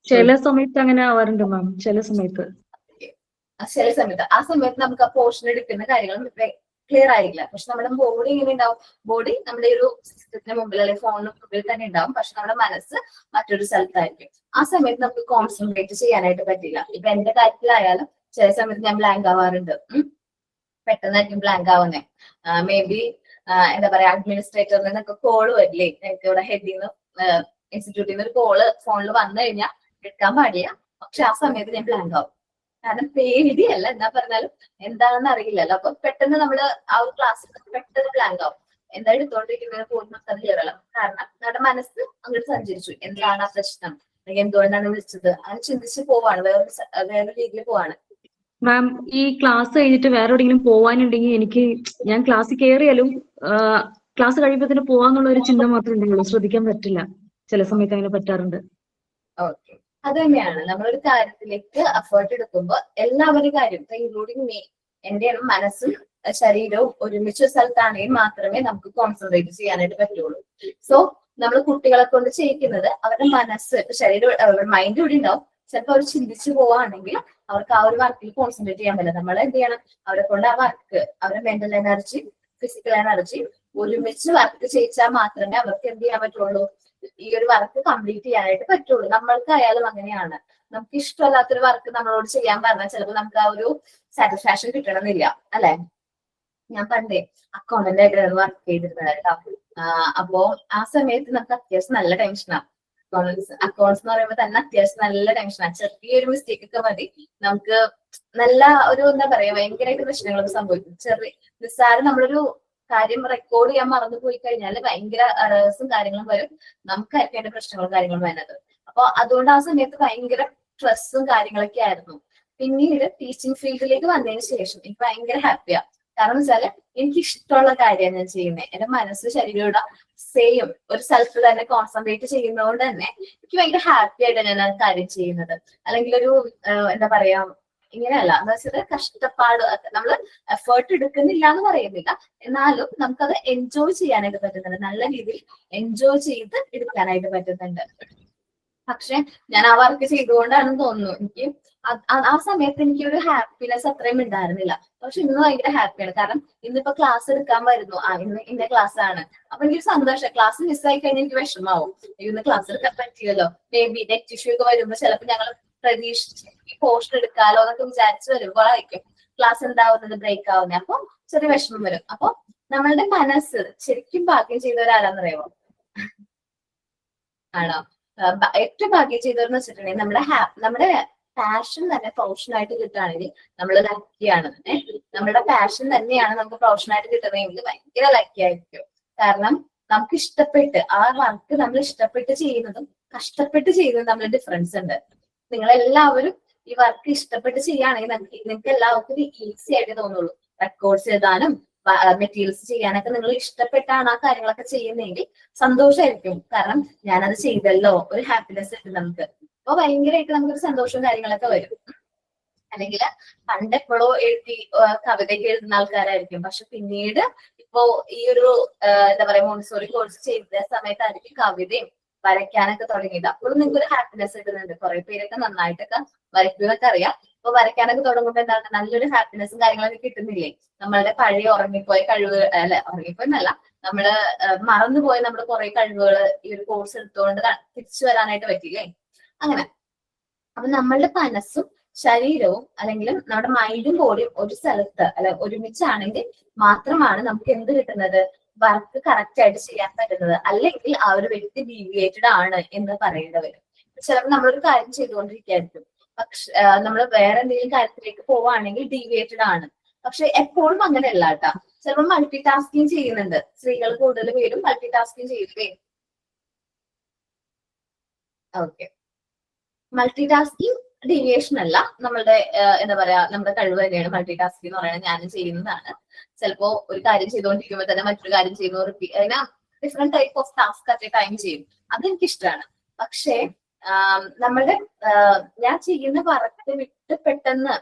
ചില സമയത്ത് അങ്ങനെ ആവാറുണ്ട് മാം. ചില സമയത്ത് ആ സമയത്ത് നമുക്ക് ആ പോർഷൻ എടുക്കുന്ന കാര്യങ്ങൾ ക്ലിയർ ആയിരിക്കില്ല. പക്ഷെ നമ്മുടെ ബോഡി എങ്ങനെ ഉണ്ടാവും? ബോഡി നമ്മുടെ ഒരു സിസ്റ്റത്തിന് മുമ്പിൽ അല്ലെങ്കിൽ ഫോണിന് മുമ്പിൽ തന്നെ ഉണ്ടാവും. പക്ഷെ നമ്മുടെ മനസ്സ് മറ്റൊരു സ്ഥലത്തായിരിക്കും. ആ സമയത്ത് നമുക്ക് കോൺസെൻട്രേറ്റ് ചെയ്യാനായിട്ട് പറ്റില്ല. ഇപ്പൊ എന്റെ കാര്യത്തിലായാലും ചില സമയത്ത് ഞാൻ ബ്ലാങ്ക് ആവാറുണ്ട്. പെട്ടെന്നായിരിക്കും ബ്ലാങ്ക് ആവുന്നേ. മേ ബി എന്താ പറയാ, അഡ്മിനിസ്ട്രേറ്ററിൽ നിന്നൊക്കെ കോള് വരില്ലേ, എനിക്ക് ഇവിടെ ഹെഡിൽ നിന്ന് ഇൻസ്റ്റിറ്റ്യൂട്ടിൽ നിന്ന് ഒരു കോള് ഫോണിൽ വന്നു കഴിഞ്ഞാൽ എടുക്കാൻ പാടില്ല. പക്ഷെ ആ സമയത്ത് ഞാൻ ബ്ലാങ്ക് ആവും. കാരണം പേടിയല്ല, എന്താ പറഞ്ഞാലും എന്താണെന്ന് അറിയില്ലല്ലോ. അപ്പൊ പെട്ടെന്ന് നമ്മള് ആ ഒരു ക്ലാസ്സിൽ പെട്ടെന്ന് ബ്ലാങ്ക് ആവും. എന്താ എടുത്തോണ്ടിരിക്കുന്നത് പോലും നമുക്കത് ക്ലിയറല്ല. കാരണം നമ്മുടെ മനസ്സ് അങ്ങോട്ട് സഞ്ചരിച്ചു. എന്താണ് ആ പ്രശ്നം, അല്ലെങ്കിൽ എന്തുകൊണ്ടാണ് വിളിച്ചത്, അങ്ങനെ ചിന്തിച്ച് പോവാണ്, വേറൊരു രീതിയിൽ പോവാണ്. മാം, ഈ ക്ലാസ് കഴിഞ്ഞിട്ട് വേറെ എവിടെയെങ്കിലും പോവാനുണ്ടെങ്കിൽ ഞാൻ ക്ലാസ്സിൽ കയറിയാലും ക്ലാസ് കഴിയുമ്പോഴത്തേന് പോവാന്നുള്ള ഒരു ചിന്ത മാത്രമേ ഉള്ളൂ. ശ്രദ്ധിക്കാൻ പറ്റില്ല. ചില സമയത്ത് അങ്ങനെ പറ്റാറുണ്ട്. ഓക്കെ, അത് തന്നെയാണ് നമ്മളൊരു കാര്യത്തിലേക്ക് എഫേർട്ട് എടുക്കുമ്പോൾ എല്ലാവരുടെ കാര്യം ഇൻക്ലൂഡിങ് മീ, എന്റെ മനസ്സും ശരീരവും ഒരുമിച്ച സ്ഥലത്താണെങ്കിൽ മാത്രമേ നമുക്ക് കോൺസെൻട്രേറ്റ് ചെയ്യാനായിട്ട് പറ്റുള്ളൂ. സോ നമ്മൾ കുട്ടികളെ കൊണ്ട് ചെയ്യിക്കുന്നത് അവരുടെ മനസ്സ്, ശരീരം, മൈൻഡ് ഇവിടെ ഉണ്ടാവും. ചിലപ്പോൾ അവർ ചിന്തിച്ചു പോവാണെങ്കിൽ അവർക്ക് ആ ഒരു വർക്കിൽ കോൺസെൻട്രേറ്റ് ചെയ്യാൻ പറ്റില്ല. നമ്മൾ എന്ത് ചെയ്യണം, അവരെ കൊണ്ട് ആ വർക്ക്, അവരുടെ മെന്റൽ എനർജി, ഫിസിക്കൽ എനർജി ഒരുമിച്ച് വർക്ക് ചെയ്യിച്ചാൽ മാത്രമേ അവർക്ക് എന്ത് ചെയ്യാൻ പറ്റുള്ളൂ, ഈ ഒരു വർക്ക് കംപ്ലീറ്റ് ചെയ്യാനായിട്ട് പറ്റുള്ളൂ. നമ്മൾക്കായാലും അങ്ങനെയാണ്. നമുക്ക് ഇഷ്ടമല്ലാത്തൊരു വർക്ക് നമ്മളോട് ചെയ്യാൻ പറഞ്ഞാൽ ചിലപ്പോൾ നമുക്ക് ആ ഒരു സാറ്റിസ്ഫാക്ഷൻ കിട്ടണമെന്നില്ല അല്ലെ? ഞാൻ പണ്ടേ അക്കൗണ്ടന്റ് ആയിട്ട് വർക്ക് ചെയ്തിരുന്നത് കേട്ടോ. അപ്പോ ആ സമയത്ത് നമുക്ക് അത്യാവശ്യം നല്ല ടെൻഷനാണ്. അക്കൗണ്ട്സ് എന്ന് പറയുമ്പോൾ തന്നെ അത്യാവശ്യം നല്ല ടെൻഷനാണ്. ചെറിയൊരു മിസ്റ്റേക്ക് ഒക്കെ മതി നമുക്ക് നല്ല ഒരു എന്താ പറയാ ഭയങ്കരമായിട്ട് പ്രശ്നങ്ങളൊക്കെ സംഭവിക്കും. നിസ്സാരം നമ്മളൊരു കാര്യം റെക്കോർഡ് ചെയ്യാൻ മറന്നു പോയി കഴിഞ്ഞാൽ ഭയങ്കര എറേഴ്സും കാര്യങ്ങളും വരും. നമുക്കായിരിക്കും അതിന്റെ പ്രശ്നങ്ങളും കാര്യങ്ങളും വരുന്നത്. അപ്പൊ അതുകൊണ്ട് ആ സമയത്ത് ഭയങ്കര സ്ട്രെസ്സും കാര്യങ്ങളൊക്കെ ആയിരുന്നു. പിന്നീട് ടീച്ചിങ് ഫീൽഡിലേക്ക് വന്നതിന് ശേഷം എനിക്ക് ഭയങ്കര ഹാപ്പിയാ. കാരണം വെച്ചാല് എനിക്ക് ഇഷ്ടമുള്ള കാര്യമാണ് ഞാൻ ചെയ്യുന്നത്. എന്റെ മനസ്സ് ശരീരം സെയിം ഒരു സ്ഥലത്ത് തന്നെ കോൺസെൻട്രേറ്റ് ചെയ്യുന്നതുകൊണ്ട് തന്നെ എനിക്ക് ഭയങ്കര ഹാപ്പി ആയിട്ടാണ് ഞാൻ ആ കാര്യം ചെയ്യുന്നത്. അല്ലെങ്കിൽ ഒരു എന്താ പറയാ, ഇങ്ങനെയല്ല എന്ന് വെച്ചാൽ കഷ്ടപ്പാട്, നമ്മള് എഫേർട്ട് എടുക്കുന്നില്ല എന്ന് പറയുന്നില്ല, എന്നാലും നമുക്കത് എൻജോയ് ചെയ്യാനായിട്ട് പറ്റുന്നുണ്ട്. നല്ല രീതിയിൽ എൻജോയ് ചെയ്ത് എടുക്കാനായിട്ട് പറ്റുന്നുണ്ട്. പക്ഷെ ഞാൻ ആ വർക്ക് ചെയ്തുകൊണ്ടാണെന്ന് തോന്നുന്നു എനിക്ക് ആ സമയത്ത് എനിക്ക് ഒരു ഹാപ്പിനെസ് അത്രയും ഉണ്ടായിരുന്നില്ല. പക്ഷെ ഇന്ന് ഭയങ്കര ഹാപ്പിയാണ്. കാരണം ഇന്നിപ്പോ ക്ലാസ് എടുക്കാൻ വരുന്നു, ഇന്ന് ഇന്ന ക്ലാസ് ആണ്. അപ്പൊ എനിക്കൊരു സന്തോഷം. ക്ലാസ് മിസ്സായി കഴിഞ്ഞാൽ എനിക്ക് വിഷമാവും. ഇന്ന് ക്ലാസ് എടുക്കാൻ പറ്റിയല്ലോ. മേ ബി നെറ്റ് ഇഷ്യൂ ഒക്കെ വരുമ്പോൾ ചിലപ്പോൾ ഞങ്ങൾ പ്രതീക്ഷിച്ച് ഈ പോർഷൻ എടുക്കാലോ എന്നൊക്കെ വിചാരിച്ച് വരുമ്പോഴായിരിക്കും ക്ലാസ് എന്താവുന്നത്, ബ്രേക്ക് ആവുന്നത്. അപ്പൊ ചെറിയ വിഷമം വരും. അപ്പൊ നമ്മളുടെ മനസ്സ് ശരിക്കും ഭാഗ്യം ചെയ്തവരാരാന്നറിയാമോ? ആണോ? ഏറ്റവും ഭാഗ്യം ചെയ്തവരെന്ന് വെച്ചിട്ടുണ്ടെങ്കിൽ നമ്മുടെ പാഷൻ തന്നെ പ്രൊഫഷനായിട്ട് കിട്ടുകയാണെങ്കിൽ നമ്മൾ ലക്കിയാണ്. നമ്മുടെ പാഷൻ തന്നെയാണ് നമുക്ക് പ്രൊഫഷനായിട്ട് കിട്ടുന്നതെങ്കിൽ ഭയങ്കര ലക്കി ആയിരിക്കും. കാരണം നമുക്ക് ഇഷ്ടപ്പെട്ട് ആ വർക്ക് നമ്മൾ ഇഷ്ടപ്പെട്ട് ചെയ്യുന്നതും കഷ്ടപ്പെട്ട് ചെയ്യുന്നതും തമ്മിൽ ഡിഫറൻസ് ഉണ്ട്. നിങ്ങളെല്ലാവരും ഈ വർക്ക് ഇഷ്ടപ്പെട്ട് ചെയ്യുകയാണെങ്കിൽ നിങ്ങൾക്ക് എല്ലാവർക്കും ഈസി ആയിട്ട് തോന്നുള്ളൂ. റെക്കോർഡ്സ് എഴുതാനും മെറ്റീരിയൽസ് ചെയ്യാനൊക്കെ നിങ്ങൾ ഇഷ്ടപ്പെട്ടാണ് ആ കാര്യങ്ങളൊക്കെ ചെയ്യുന്നതെങ്കിൽ സന്തോഷമായിരിക്കും. കാരണം ഞാനത് ചെയ്തല്ലോ, ഒരു ഹാപ്പിനെസ് ഉണ്ട് നമുക്ക്. അപ്പൊ ഭയങ്കരമായിട്ട് നമുക്കൊരു സന്തോഷവും കാര്യങ്ങളൊക്കെ വരും. അല്ലെങ്കിൽ പണ്ട് എപ്പോഴോ എഴുതി കവിതയൊക്കെ എഴുതുന്ന ആൾക്കാരായിരിക്കും. പക്ഷെ പിന്നീട് ഇപ്പോ ഈ ഒരു എന്താ പറയാ മോണ്ടിസോറി കോഴ്സ് ചെയ്ത സമയത്തായിരിക്കും കവിതയും വരയ്ക്കാനൊക്കെ തുടങ്ങിയത്. അപ്പോഴും നിങ്ങൾക്ക് ഒരു ഹാപ്പിനെസ് കിട്ടുന്നുണ്ട്. കുറെ പേരൊക്കെ നന്നായിട്ടൊക്കെ വരയ്ക്കുന്നൊക്കെ അറിയാം. അപ്പൊ വരയ്ക്കാനൊക്കെ തുടങ്ങുമ്പോൾ എന്താണ് നല്ലൊരു ഹാപ്പിനെസ്സും കാര്യങ്ങളൊക്കെ കിട്ടുന്നില്ലേ? നമ്മളുടെ പഴയ ഉറങ്ങിപ്പോയ കഴിവുകൾ, അല്ലെ ഉറങ്ങിപ്പോയെന്നല്ല, നമ്മള് മറന്നുപോയ നമ്മുടെ കുറെ കഴിവുകൾ ഈ ഒരു കോഴ്സ് എടുത്തുകൊണ്ട് തിരിച്ചു വരാനായിട്ട് പറ്റില്ലേ? അങ്ങനെ അപ്പൊ നമ്മളുടെ മനസ്സും ശരീരവും അല്ലെങ്കിൽ നമ്മുടെ മൈൻഡും ബോഡിയും ഒരു സ്ഥലത്ത് അല്ലെ ഒരുമിച്ചാണെങ്കിൽ മാത്രമാണ് നമുക്ക് എന്ത് കിട്ടുന്നത്, വർക്ക് കറക്റ്റ് ആയിട്ട് ചെയ്യാൻ പറ്റുന്നത്. അല്ലെങ്കിൽ ആ ഒരു വ്യക്തി ഡീവിയേറ്റഡ് ആണ് എന്ന് പറയേണ്ടി വരും. ചിലപ്പോൾ നമ്മളൊരു കാര്യം ചെയ്തുകൊണ്ടിരിക്കുകയായിരിക്കും, പക്ഷെ നമ്മൾ വേറെ എന്തെങ്കിലും കാര്യത്തിലേക്ക് പോവുകയാണെങ്കിൽ ഡീവിയേറ്റഡ് ആണ്. പക്ഷെ എപ്പോഴും അങ്ങനെയല്ല കേട്ടാ. ചിലപ്പോൾ മൾട്ടി ടാസ്കിങ് ചെയ്യുന്നുണ്ട്. സ്ത്രീകൾ കൂടുതൽ പേരും മൾട്ടി ടാസ്കിങ് ചെയ്യുകയെ. ഓക്കെ, മൾട്ടി ടാസ്കിങ് ഡീവിയേഷൻ അല്ല, നമ്മളുടെ എന്താ പറയാ നമ്മുടെ കഴിവ് തന്നെയാണ് മൾട്ടി ടാസ്കിങ് എന്ന് പറയുന്നത്. ഞാനും ചെയ്യുന്നതാണ്. ചിലപ്പോ ഒരു കാര്യം ചെയ്തുകൊണ്ടിരിക്കുമ്പോൾ തന്നെ മറ്റൊരു കാര്യം ചെയ്യുന്നു, അതിന് different type of task at A time ചെയ്യും. അതെനിക്ക് ഇഷ്ടമാണ്. പക്ഷേ നമ്മളുടെ ഞാൻ ചെയ്യുന്ന വർക്ക് വിട്ട് പെട്ടെന്ന്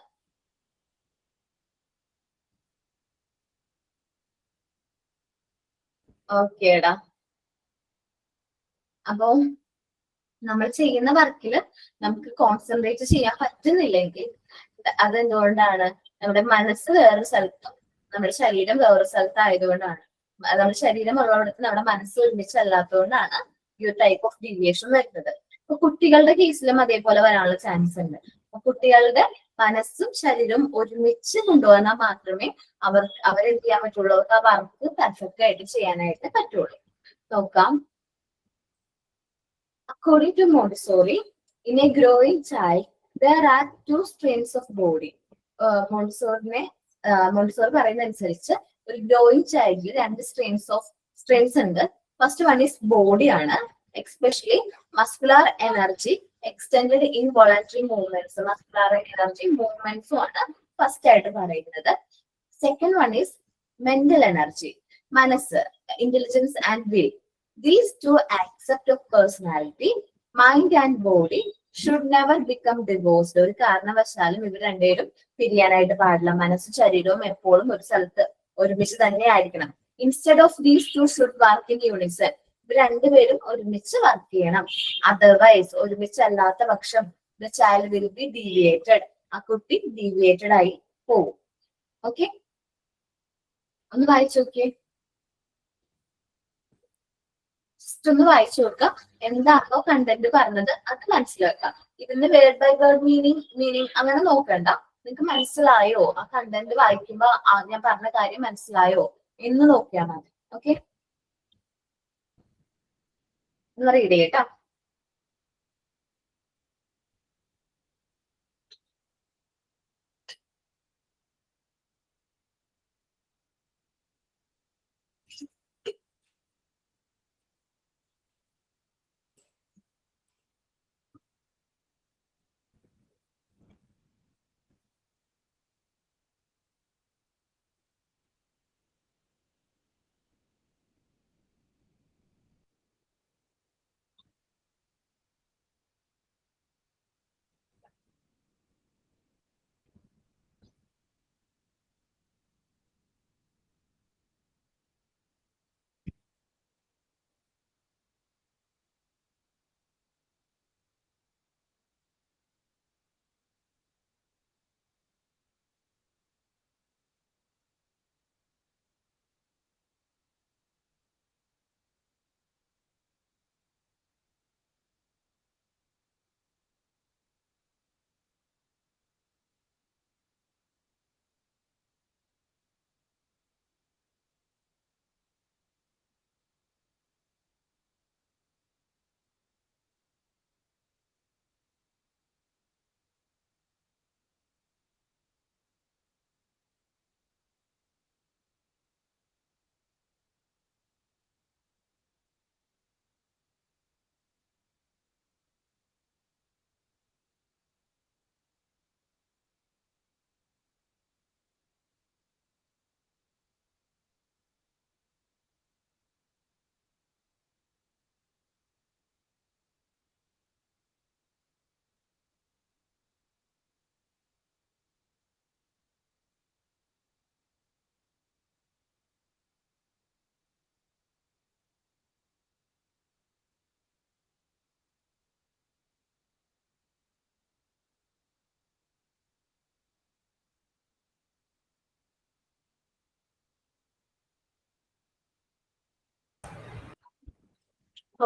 ഓക്കേടാ. അപ്പോ നമ്മൾ ചെയ്യുന്ന വർക്കിൽ നമുക്ക് കോൺസെൻട്രേറ്റ് ചെയ്യാൻ പറ്റുന്നില്ലെങ്കിൽ അതെന്തുകൊണ്ടാണ്? നമ്മുടെ മനസ്സ് വേറൊരു സ്ഥലത്തും നമ്മുടെ ശരീരം വേറൊരു സ്ഥലത്തായതുകൊണ്ടാണ്. നമ്മുടെ ശരീരം ഉള്ളിടത്ത് നമ്മുടെ മനസ്സ് ഒരുമിച്ചല്ലാത്തതുകൊണ്ടാണ് ഈ ഒരു ടൈപ്പ് ഓഫ് ഡീവിയേഷൻ വരുന്നത്. അപ്പൊ കുട്ടികളുടെ കേസിലും അതേപോലെ വരാനുള്ള ചാൻസ് ഉണ്ട്. അപ്പൊ കുട്ടികളുടെ മനസ്സും ശരീരവും ഒരുമിച്ച് കൊണ്ടുവന്നാൽ മാത്രമേ അവരെന്ത് ചെയ്യാൻ പറ്റുള്ളൂ, അവർക്ക് ആ വർക്ക് പെർഫെക്റ്റ് ആയിട്ട് ചെയ്യാനായിട്ട് പറ്റുള്ളൂ. നോക്കാം. According to Montessori, in a growing child, there are two strains of body. Montessori പറയുന്ന അനുസരിച്ച് ഒരു ഗ്രോയിങ് ചൈൽഡിൽ രണ്ട് സ്ട്രെയിൻസ് ഉണ്ട്. ഫസ്റ്റ് വൺ ഈസ് ബോഡി ആണ്, especially muscular energy extended in voluntary movements. Muscular energy മൂവ്മെന്റ്സും ആണ് ഫസ്റ്റ് ആയിട്ട് പറയുന്നത്. Second one is mental energy, മനസ്സ്, intelligence and will. These two aspects of personality, mind and body, should never become divorced. ഒരു കാരണവശാലും ഇവർ രണ്ടുപേരും പിരിയാനായിട്ട് പാടില്ല. മനസ്സും ശരീരവും എപ്പോഴും ഒരു സ്ഥലത്ത് ഒരുമിച്ച് തന്നെ ആയിരിക്കണം. Instead of these two should work in Unison. ഇവർ രണ്ടുപേരും ഒരുമിച്ച് വർക്ക് ചെയ്യണം. അതർവൈസ് ഒരുമിച്ചല്ലാത്ത പക്ഷം the child will be deviated. ആ കുട്ടി ഡീവിയേറ്റഡ് ആയി പോകും. ഓക്കെ, ഒന്ന് വായിച്ചു നോക്കിയേ. ഒന്ന് വായിച്ചു നോക്കാം. എന്താണോ കണ്ടന്റ് പറഞ്ഞത് അത് മനസ്സിലാക്കാം. ഇതിന്റെ വേർഡ് ബൈ വേർഡ് മീനിങ് അങ്ങനെ നോക്കണ്ട. നിങ്ങൾക്ക് മനസ്സിലായോ, ആ കണ്ടന്റ് വായിക്കുമ്പോ ഞാൻ പറഞ്ഞ കാര്യം മനസ്സിലായോ എന്ന് നോക്കിയാൽ മതി. ഓക്കെ, ഒന്ന് റീഡ് ചെയ്യട്ടോ.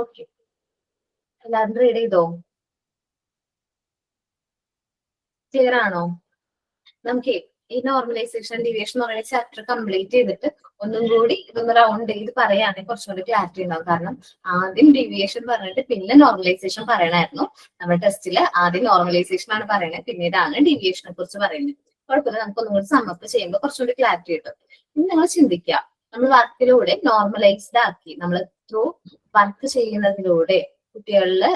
ഓക്കെ, എല്ലാവരും റീഡ് ചെയ്തോ? ക്ലിയർ ആണോ? നമുക്ക് ഈ നോർമലൈസേഷൻ ഡീവിയേഷൻ എന്ന് പറയുന്ന ചാപ്റ്റർ കംപ്ലീറ്റ് ചെയ്തിട്ട് ഒന്നും കൂടി ഇതൊന്ന് റൗണ്ട് ചെയ്ത് പറയുകയാണെങ്കിൽ കുറച്ചും കൂടി ക്ലാരിറ്റി ഉണ്ടാവും. കാരണം ആദ്യം ഡീവിയേഷൻ പറഞ്ഞിട്ട് പിന്നെ നോർമലൈസേഷൻ പറയണമായിരുന്നു. നമ്മുടെ ടെസ്റ്റിൽ ആദ്യം നോർമലൈസേഷൻ ആണ് പറയുന്നത്, പിന്നീടാണ് ഡീവിയേഷനെ കുറിച്ച് പറയുന്നത്. കുഴപ്പമില്ല, നമുക്ക് ഒന്നും കൂടി സമ്മപ്പ് ചെയ്യുമ്പോൾ കുറച്ചുകൂടി ക്ലാരിറ്റി കിട്ടും. ഇനി നിങ്ങൾ ചിന്തിക്കുക, നമ്മൾ വർക്കിലൂടെ നോർമലൈസ്ഡ് ആക്കി, നമ്മൾ ത്രൂ വർക്ക് ചെയ്യുന്നതിലൂടെ കുട്ടികളില്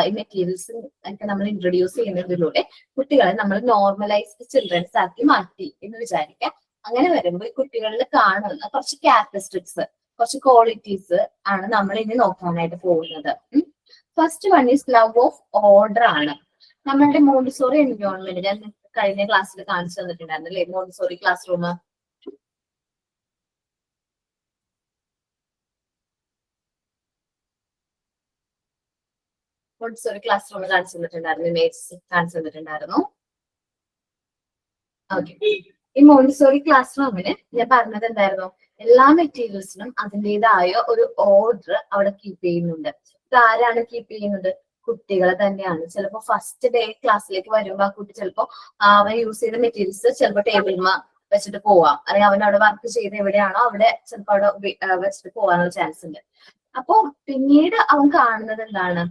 ഈ മെറ്റീരിയൽസ് ഒക്കെ നമ്മൾ ഇൻട്രൊഡ്യൂസ് ചെയ്യുന്നതിലൂടെ കുട്ടികളെ നമ്മൾ നോർമലൈസ്ഡ് ചിൽഡ്രൻസ് ആക്കി മാറ്റി എന്ന് വിചാരിക്കാം. അങ്ങനെ വരുമ്പോൾ ഈ കുട്ടികളിൽ കാണുന്ന കുറച്ച് ക്യാരക്ടറിസ്റ്റിക്സ്, കുറച്ച് ക്വാളിറ്റീസ് ആണ് നമ്മൾ ഇനി നോക്കാനായിട്ട് പോകുന്നത്. First one is love of order ആണ്. നമ്മളുടെ മോണ്ടിസോറി എൻവയോൺമെന്റ് ഞാൻ കഴിഞ്ഞ ക്ലാസ്സിൽ കാണിച്ചു തന്നിട്ടുണ്ടായിരുന്നു അല്ലേ, Montessori class room. Montessori class room കാണിച്ചു തന്നിട്ടുണ്ടായിരുന്നു, ഇമേജ് കാണിച്ചു തന്നിട്ടുണ്ടായിരുന്നു. ഓക്കെ, ഈ മോണ്ടിസോറി ക്ലാസ് റൂമിന് ഞാൻ പറഞ്ഞത് എന്തായിരുന്നു, എല്ലാ മെറ്റീരിയൽസിനും അതിൻ്റെതായ ഒരു ഓർഡർ അവിടെ കീപ്പ് ചെയ്യുന്നുണ്ട്. ഇത് ആരാണ് കീപ്പ് ചെയ്യുന്നത്? കുട്ടികളെ തന്നെയാണ്. ചിലപ്പോൾ ഫസ്റ്റ് ഡേ ക്ലാസ്സിലേക്ക് വരുമ്പോൾ ആ കുട്ടി ചിലപ്പോൾ അവൻ യൂസ് ചെയ്ത മെറ്റീരിയൽസ് ചിലപ്പോൾ ടേബിളിൽ വെച്ചിട്ട് പോവാം, അല്ലെങ്കിൽ അവൻ അവിടെ വർക്ക് ചെയ്ത് എവിടെയാണോ അവിടെ ചിലപ്പോൾ അവിടെ വെച്ചിട്ട് പോകാനുള്ള ചാൻസ് ഉണ്ട്. അപ്പൊ പിന്നീട് അവൻ കാണുന്നത് എന്താണ്,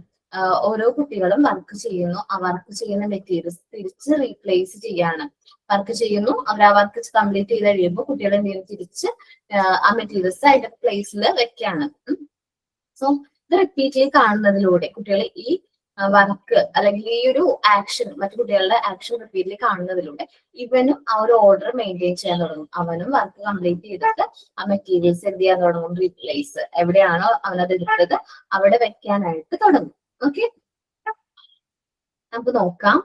ഓരോ കുട്ടികളും വർക്ക് ചെയ്യുന്നു, ആ വർക്ക് ചെയ്യുന്ന മെറ്റീരിയൽസ് തിരിച്ച് റീപ്ലേസ് ചെയ്യാണ്. വർക്ക് ചെയ്യുന്നു, അവർ ആ വർക്ക് കംപ്ലീറ്റ് ചെയ്ത് കഴിയുമ്പോൾ കുട്ടികൾ എന്തെങ്കിലും തിരിച്ച് ആ മെറ്റീരിയൽസ് അതിന്റെ പ്ലേസിൽ വെക്കാണ്. സോ ഇത് റിപ്പീറ്റ്ലി കാണുന്നതിലൂടെ കുട്ടികൾ ഈ വർക്ക് അല്ലെങ്കിൽ ഈ ഒരു ആക്ഷൻ, മറ്റു കുട്ടികളുടെ ആക്ഷൻ റിപ്പീറ്റ്ലി കാണുന്നതിലൂടെ ഇവനും ആ ഒരു ഓർഡർ മെയിൻറ്റെയിൻ ചെയ്യാൻ തുടങ്ങും. അവനും വർക്ക് കംപ്ലീറ്റ് ചെയ്തിട്ട് ആ മെറ്റീരിയൽസ് എന്ത് ചെയ്യാൻ തുടങ്ങും, റീപ്ലേസ്, എവിടെയാണോ അവനത് എടുത്തത് അവിടെ വെക്കാനായിട്ട് തുടങ്ങും. ഓക്കെ, നമുക്ക് നോക്കാം.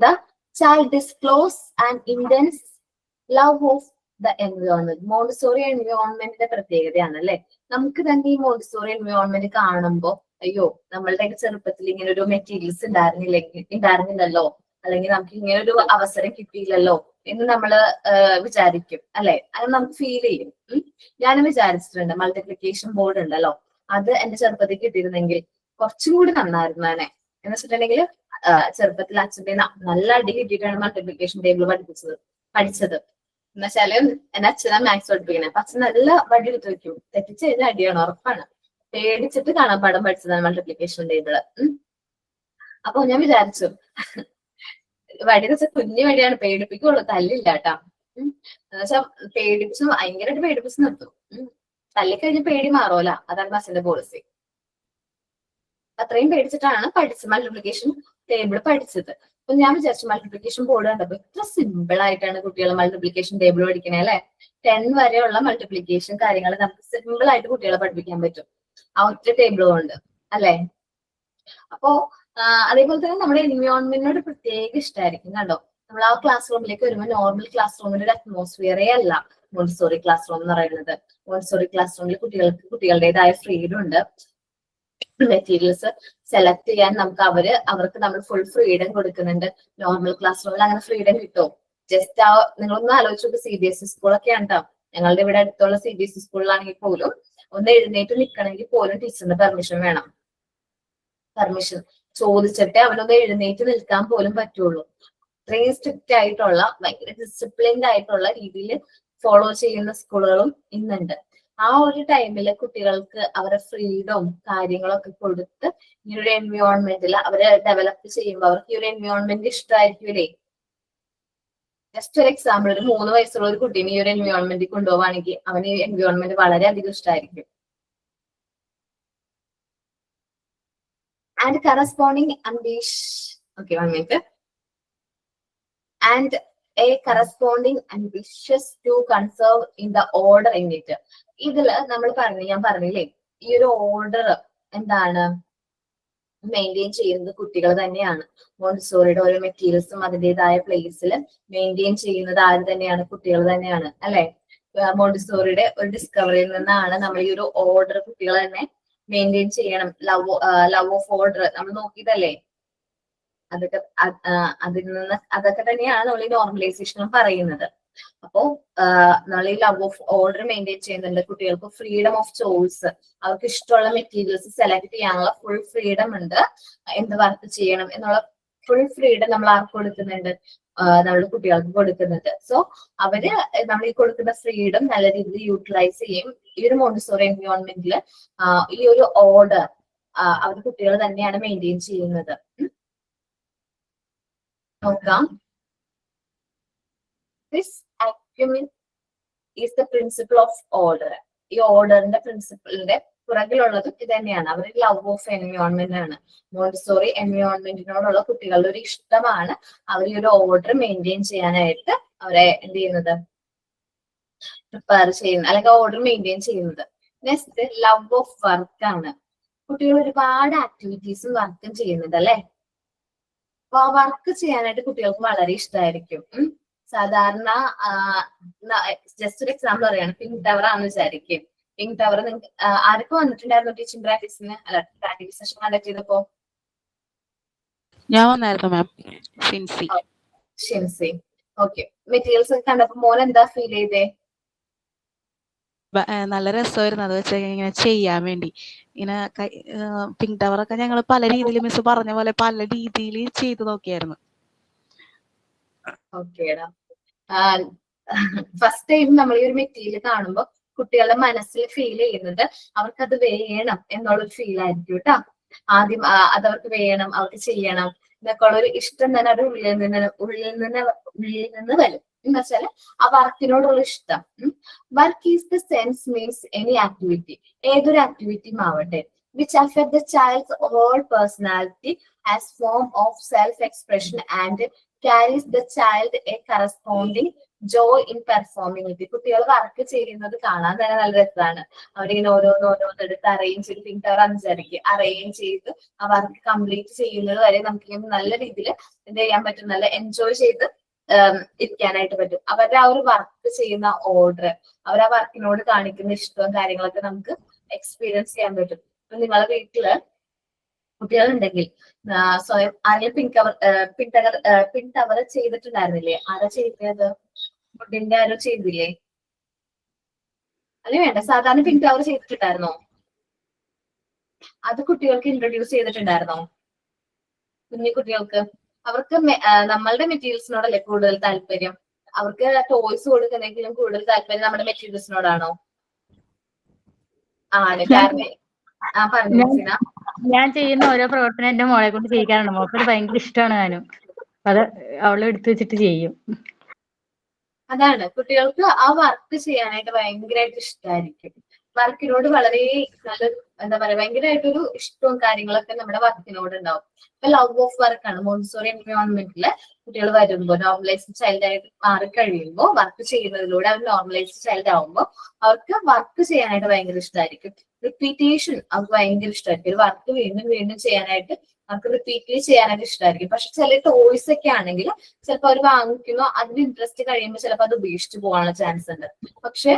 The child disclose an intense love of the environment. Montessori എൻവയോൺമെന്റിന്റെ പ്രത്യേകതയാണ് അല്ലെ. നമുക്ക് തന്നെ ഈ മോണ്ടിസോറി എൻവയോൺമെന്റ് കാണുമ്പോൾ അയ്യോ നമ്മളുടെ ചെറുപ്പത്തിൽ ഇങ്ങനെ ഒരു മെറ്റീരിയൽസ് ഉണ്ടായിരുന്നില്ലല്ലോ, അല്ലെങ്കിൽ നമുക്ക് ഇങ്ങനെ ഒരു അവസരം കിട്ടിയില്ലല്ലോ എന്ന് നമ്മള് വിചാരിക്കും അല്ലെ. അത് നമുക്ക് ഫീൽ ചെയ്യും. ഞാനും വിചാരിച്ചിട്ടുണ്ട്, മൾട്ടിപ്ലിക്കേഷൻ ബോർഡ് ഉണ്ടല്ലോ, അത് എന്റെ ചെറുപ്പത്തിൽ കിട്ടിയിരുന്നെങ്കിൽ കുറച്ചും കൂടി നന്നായിരുന്നേ എന്ന് വെച്ചിട്ടുണ്ടെങ്കിൽ ചെറുപ്പത്തിൽ അച്ഛൻ്റെ നല്ല അടി കിട്ടിയിട്ടാണ് മൾട്ടിപ്ലിക്കേഷൻ ടേബിൾ പഠിച്ചത്. എന്നുവെച്ചാല് എന്റെ അച്ഛനാ മാത്സ് പഠിപ്പിക്കണേ. അപ്പൊ അച്ഛൻ നല്ല വടി എടുത്ത് വെക്കും, തെറ്റിച്ച് കഴിഞ്ഞാൽ അടിയാണ്, ഉറപ്പാണ്. പേടിച്ചിട്ട് കാണാൻ പാഠം പഠിച്ചതാണ് മൾട്ടിപ്ലിക്കേഷൻ ടേബിള്. അപ്പൊ ഞാൻ വിചാരിച്ചു വടി എന്ന് വെച്ചാൽ കുഞ്ഞു വടിയാണ്, പേടിപ്പിക്കുള്ളൂ, തല്ലില്ല കേട്ടാ. എന്നുവെച്ചാൽ പേടിപ്പിച്ചു, ഭയങ്കരമായിട്ട് പേടിപ്പിച്ച് നിർത്തും. തല്ലിക്കഴിഞ്ഞ് പേടി മാറൂല, അതാണ് അച്ഛന്റെ പോളിസി. അത്രയും പേടിച്ചിട്ടാണ് മൾട്ടിപ്ലിക്കേഷൻ ടേബിൾ പഠിച്ചത്. അപ്പൊ ഞാൻ വിചാരിച്ചു മൾട്ടിപ്ലിക്കേഷൻ ബോർഡ് കണ്ടപ്പോ ഇത്ര സിമ്പിൾ ആയിട്ടാണ് കുട്ടികൾ മൾട്ടിപ്ലിക്കേഷൻ ടേബിൾ പഠിക്കണേ അല്ലെ. 10 വരെയുള്ള മൾട്ടിപ്ലിക്കേഷൻ കാര്യങ്ങൾ നമുക്ക് സിമ്പിൾ ആയിട്ട് കുട്ടികളെ പഠിപ്പിക്കാൻ പറ്റും ആ ഒറ്റ ടേബിൾ കൊണ്ട് അല്ലെ. അപ്പോ അതേപോലെ തന്നെ നമ്മുടെ എൻവയോൺമെന്റിനോട് പ്രത്യേക ഇഷ്ടമായിരിക്കും കണ്ടോ. നമ്മൾ ആ ക്ലാസ് റൂമിലേക്ക് വരുമ്പോൾ നോർമൽ ക്ലാസ് റൂമിന്റെ ഒരു അറ്റ്മോസ്ഫിയറേ അല്ല മോണ്ടിസോറി ക്ലാസ് റൂം എന്ന് പറയുന്നത്. മോണ്ടിസോറി ക്ലാസ് റൂമിൽ കുട്ടികളുടേതായ ഫ്രീഡം ഉണ്ട്. മെറ്റീരിയൽസ് സെലക്ട് ചെയ്യാൻ അവർക്ക് നമ്മൾ ഫുൾ ഫ്രീഡം കൊടുക്കുന്നുണ്ട്. നോർമൽ ക്ലാസ് റൂമിൽ അങ്ങനെ ഫ്രീഡം കിട്ടുമോ? ജസ്റ്റ് നിങ്ങളൊന്ന് ആലോചിച്ച് നോക്ക്, CBSE സ്കൂളൊക്കെയാണ് കേട്ടോ. ഞങ്ങളുടെ ഇവിടെ അടുത്തുള്ള CBSE സ്കൂളിലാണെങ്കിൽ പോലും ഒന്ന് എഴുന്നേറ്റ് നിൽക്കണമെങ്കിൽ പോലും ടീച്ചറിന്റെ പെർമിഷൻ വേണം. പെർമിഷൻ ചോദിച്ചിട്ടേ അവനൊന്ന് എഴുന്നേറ്റ് നിൽക്കാൻ പോലും പറ്റുള്ളൂ. അത്രയും സ്ട്രിക്റ്റ് ആയിട്ടുള്ള, ഭയങ്കര ഡിസിപ്ലിൻഡ് ആയിട്ടുള്ള രീതിയിൽ ഫോളോ ചെയ്യുന്ന സ്കൂളുകളും ഇന്നുണ്ട്. ആ ഒരു ടൈമില് കുട്ടികൾക്ക് അവരുടെ ഫ്രീഡവും കാര്യങ്ങളൊക്കെ കൊടുത്ത് ഈ ഒരു എൻവയോൺമെന്റിൽ അവരെ ഡെവലപ്പ് ചെയ്യുമ്പോൾ അവർക്ക് ഈ ഒരു എൻവയോൺമെന്റ് ഇഷ്ടമായിരിക്കൂലേ. ജസ്റ്റ് ഒരു എക്സാമ്പിൾ, ഒരു 3 വയസ്സുള്ള ഒരു കുട്ടീനെ ഈ ഒരു എൻവയോൺമെന്റിൽ കൊണ്ടുപോവാണെങ്കിൽ അവന് ഈ എൻവയോൺമെന്റ് വളരെയധികം ഇഷ്ടമായിരിക്കും. And corresponding a corresponding ambitious to conserve in the order in it. ഇതില് ഞാൻ പറഞ്ഞില്ലേ, ഈ ഒരു ഓർഡർ എന്താണ് മെയിൻറ്റെയിൻ ചെയ്യുന്നത് കുട്ടികൾ തന്നെയാണ്. മോണ്ടിസോറിയുടെ ഓരോ മെറ്റീരിയൽസും അതിൻ്റെതായ പ്ലേസിൽ മെയിൻറ്റെയിൻ ചെയ്യുന്നത് ആര് തന്നെയാണ്? കുട്ടികൾ തന്നെയാണ് അല്ലെ. മോണ്ടിസോറിയുടെ ഒരു ഡിസ്കവറിയിൽ നിന്നാണ് നമ്മൾ ഈ ഒരു ഓർഡർ കുട്ടികൾ തന്നെ മെയിൻറ്റെയിൻ ചെയ്യണം. ലവ് ഓഫ് ഓർഡർ നമ്മൾ നോക്കിയതല്ലേ. അതൊക്കെ തന്നെയാണ് നമ്മൾ ഈ നോർമലൈസേഷൻ പറയുന്നത്. അപ്പോ നമ്മൾ ഈ ലവ് ഓഫ് ഓർഡർ മെയിൻറ്റെയിൻ ചെയ്യുന്നുണ്ട്. കുട്ടികൾക്ക് ഫ്രീഡം ഓഫ് ചോയ്സ്, അവർക്ക് ഇഷ്ടമുള്ള മെറ്റീരിയൽസ് സെലക്ട് ചെയ്യാനുള്ള ഫുൾ ഫ്രീഡം ഉണ്ട്. എന്ത് വർക്ക് ചെയ്യണം എന്നുള്ള ഫുൾ ഫ്രീഡം നമ്മൾ ആർക്ക് കൊടുക്കുന്നുണ്ട്? നമ്മുടെ കുട്ടികൾക്ക് കൊടുക്കുന്നുണ്ട്. സോ അവര് നമ്മൾ ഈ കൊടുക്കുന്ന ഫ്രീഡം നല്ല രീതിയിൽ യൂട്ടിലൈസ് ചെയ്യും. ഈ ഒരു മോണ്ടിസോറി എൻവയോൺമെന്റിൽ ഈ ഒരു ഓർഡർ അവർ കുട്ടികൾ തന്നെയാണ് മെയിൻറ്റെയിൻ ചെയ്യുന്നത്. നോക്കാം. This acumen is the principle of order. ഈ ഓർഡറിന്റെ പ്രിൻസിപ്പിളിന്റെ പുറകിലുള്ളതും ഇത് തന്നെയാണ്. അവർ ലവ് ഓഫ് എൻവയോൺമെന്റ് ആണ്. മോണ്ടിസോറി എൻവയോൺമെന്റിനോടുള്ള കുട്ടികളുടെ ഒരു ഇഷ്ടമാണ് അവർ ഈ ഒരു ഓർഡർ മെയിൻറ്റെയിൻ ചെയ്യാനായിട്ട് അവരെ എന്ത് ചെയ്യുന്നത്, പ്രിപ്പയർ ചെയ്യുന്നത്, അല്ലെങ്കിൽ ഓർഡർ മെയിൻറ്റെയിൻ ചെയ്യുന്നത്. നെക്സ്റ്റ് ലവ് ഓഫ് വർക്ക് ആണ്. കുട്ടികൾ ഒരുപാട് ആക്ടിവിറ്റീസും വർക്കും ചെയ്യുന്നുണ്ട് അല്ലെ. അപ്പൊ ആ വർക്ക് ചെയ്യാനായിട്ട് കുട്ടികൾക്ക് വളരെ ഇഷ്ടമായിരിക്കും. സാധാരണ ജസ്റ്റ് ഒരു എക്സാമ്പിൾ പറയാണ്, പിങ്ക് ടവർ ആണെന്ന് വിചാരിക്കും. പിങ്ക് ടവർ നിങ്ങൾക്ക് ആരൊക്കെ വന്നിട്ടുണ്ടായിരുന്നു ടീച്ചിങ് പ്രാക്ടീസിന്? അല്ല, പ്രാക്ടീസ് സെഷൻ കണ്ടക്ട് ചെയ്തപ്പോ? ഞാൻ വന്നായിരുന്നു മാം. ഷിൻസി. ഓക്കെ. മെറ്റീരിയൽസ് ഒക്കെ കണ്ടപ്പോ മോൻ എന്താ ഫീൽ ചെയ്തേ? നല്ല രസമായിരുന്നു. അത് വെച്ചാൽ ഇങ്ങനെ ചെയ്യാൻ വേണ്ടി ഇങ്ങനെ പിങ്ക് ടവർ ഒക്കെ ഞങ്ങൾ പല രീതിയിൽ മിസ് പറഞ്ഞ പോലെ പല രീതിയിൽ ചെയ്തു നോക്കിയായിരുന്നു. ഓക്കേടാ. ഫസ്റ്റ് ടൈം നമ്മൾ ഈ ഒരു മെറ്റീരിയൽ കാണുമ്പോൾ കുട്ടികളുടെ മനസ്സിൽ ഫീൽ ചെയ്യുന്നത് അവർക്കത് വേണം എന്നുള്ളൊരു ഫീൽ ആയിരിക്കും കേട്ടോ. ആദ്യം അതവർക്ക് വേണം, അവർക്ക് ചെയ്യണം എന്നൊക്കെ ഉള്ള ഒരു ഇഷ്ടം തന്നെ അത് ഉള്ളിൽ നിന്ന് വരും. എന്ന് വെച്ചാൽ ആ വർക്കിനോടുള്ള ഇഷ്ടം. Work is the sense means any activity, ഏതൊരു ആക്ടിവിറ്റിയും ആവട്ടെ, which affect the child's whole personality as form of self-expression and carries the child a corresponding joy in performing it. കുട്ടികൾ വർക്ക് ചെയ്യുന്നത് കാണാൻ തന്നെ നല്ല രസമാണ്. അവരിങ്ങനെ ഓരോന്നെടുത്ത് അറേഞ്ച് ചെയ്ത് പിങ്ക് ടവർ അനുസരിച്ച് അറേഞ്ച് ചെയ്ത് ആ വർക്ക് കംപ്ലീറ്റ് ചെയ്യുന്നത് വരെ നമുക്ക് നല്ല രീതിയിൽ എന്ത് ചെയ്യാൻ പറ്റും, നല്ല എൻജോയ് ചെയ്ത് ഇരിക്കാനായിട്ട് പറ്റും. അവരുടെ ആ ഒരു വർക്ക് ചെയ്യുന്ന ഓർഡർ, അവർ ആ വർക്കിനോട് കാണിക്കുന്ന ഇഷ്ടവും കാര്യങ്ങളൊക്കെ നമുക്ക് എക്സ്പീരിയൻസ് ചെയ്യാൻ പറ്റും. ഇപ്പൊ നിങ്ങളെ വീട്ടില് കുട്ടികളുണ്ടെങ്കിൽ സ്വയം ആരെങ്കിലും പിങ്ക് ടവർ ചെയ്തിട്ടുണ്ടായിരുന്നില്ലേ? ആരാ ചെയ്തത്? ഫുഡിന്റെ ആരോ ചെയ്തില്ലേ? അല്ലെ വേണ്ട, സാധാരണ പിങ്ക് ടവർ ചെയ്തിട്ടുണ്ടായിരുന്നോ? അത് കുട്ടികൾക്ക് ഇൻട്രൊഡ്യൂസ് ചെയ്തിട്ടുണ്ടായിരുന്നോ? കുഞ്ഞു കുട്ടികൾക്ക് അവർക്ക് നമ്മളുടെ മെറ്റീരിയൽസിനോടല്ലേ കൂടുതൽ താല്പര്യം? അവർക്ക് ടോയ്സ് കൊടുക്കുന്നെങ്കിലും കൂടുതൽ താല്പര്യം നമ്മുടെ മെറ്റീരിയൽസിനോടാണോ? ആണ്. കാരണം ഞാൻ ചെയ്യുന്ന ഓരോ പ്രവർത്തനം എന്റെ മോളെ കൊണ്ട് ചെയ്യിക്കാറുണ്ട്. മോൾക്ക് ഭയങ്കര ഇഷ്ടമാണ്. ഞാനും അത് അവളെ എടുത്തു വെച്ചിട്ട് ചെയ്യും. അതാണ്, കുട്ടികൾക്ക് ആ വർക്ക് ചെയ്യാനായിട്ട് ഭയങ്കരമായിട്ട് ഇഷ്ടമായിരിക്കും. വർക്കിനോട് വളരെ നല്ല എന്താ പറയാ, ഭയങ്കരമായിട്ടൊരു ഇഷ്ടവും കാര്യങ്ങളൊക്കെ നമ്മുടെ വർക്കിനോട് ഉണ്ടാവും. ഇപ്പൊ ലവ് ഓഫ് വർക്കാണ്. മോണ്ടിസോറി എൻവയോൺമെന്റില് കുട്ടികൾ വരുമ്പോൾ നോർമലൈസ്ഡ് ചൈൽഡ് ആയിട്ട് മാറിക്കഴിയുമ്പോൾ വർക്ക് ചെയ്യുന്നതിലൂടെ അവർ നോർമലൈസ്ഡ് ചൈൽഡ് ആവുമ്പോൾ അവർക്ക് വർക്ക് ചെയ്യാനായിട്ട് ഭയങ്കര ഇഷ്ടമായിരിക്കും. റിപ്പീറ്റേഷൻ അവർക്ക് ഭയങ്കര ഇഷ്ടമായിരിക്കും. ഒരു വർക്ക് വീണ്ടും വീണ്ടും ചെയ്യാനായിട്ട് അവർക്ക് റിപ്പീറ്റ്ലി ചെയ്യാനായിട്ട് ഇഷ്ടമായിരിക്കും. പക്ഷെ ചില ടോയ്സ് ഒക്കെ ആണെങ്കിൽ ചിലപ്പോൾ അവർ വാങ്ങിക്കുന്നു, അതിന് ഇൻട്രസ്റ്റ് കഴിയുമ്പോൾ ചിലപ്പോൾ അത് ഉപേക്ഷിച്ച് പോകാനുള്ള ചാൻസ് ഉണ്ട്. പക്ഷെ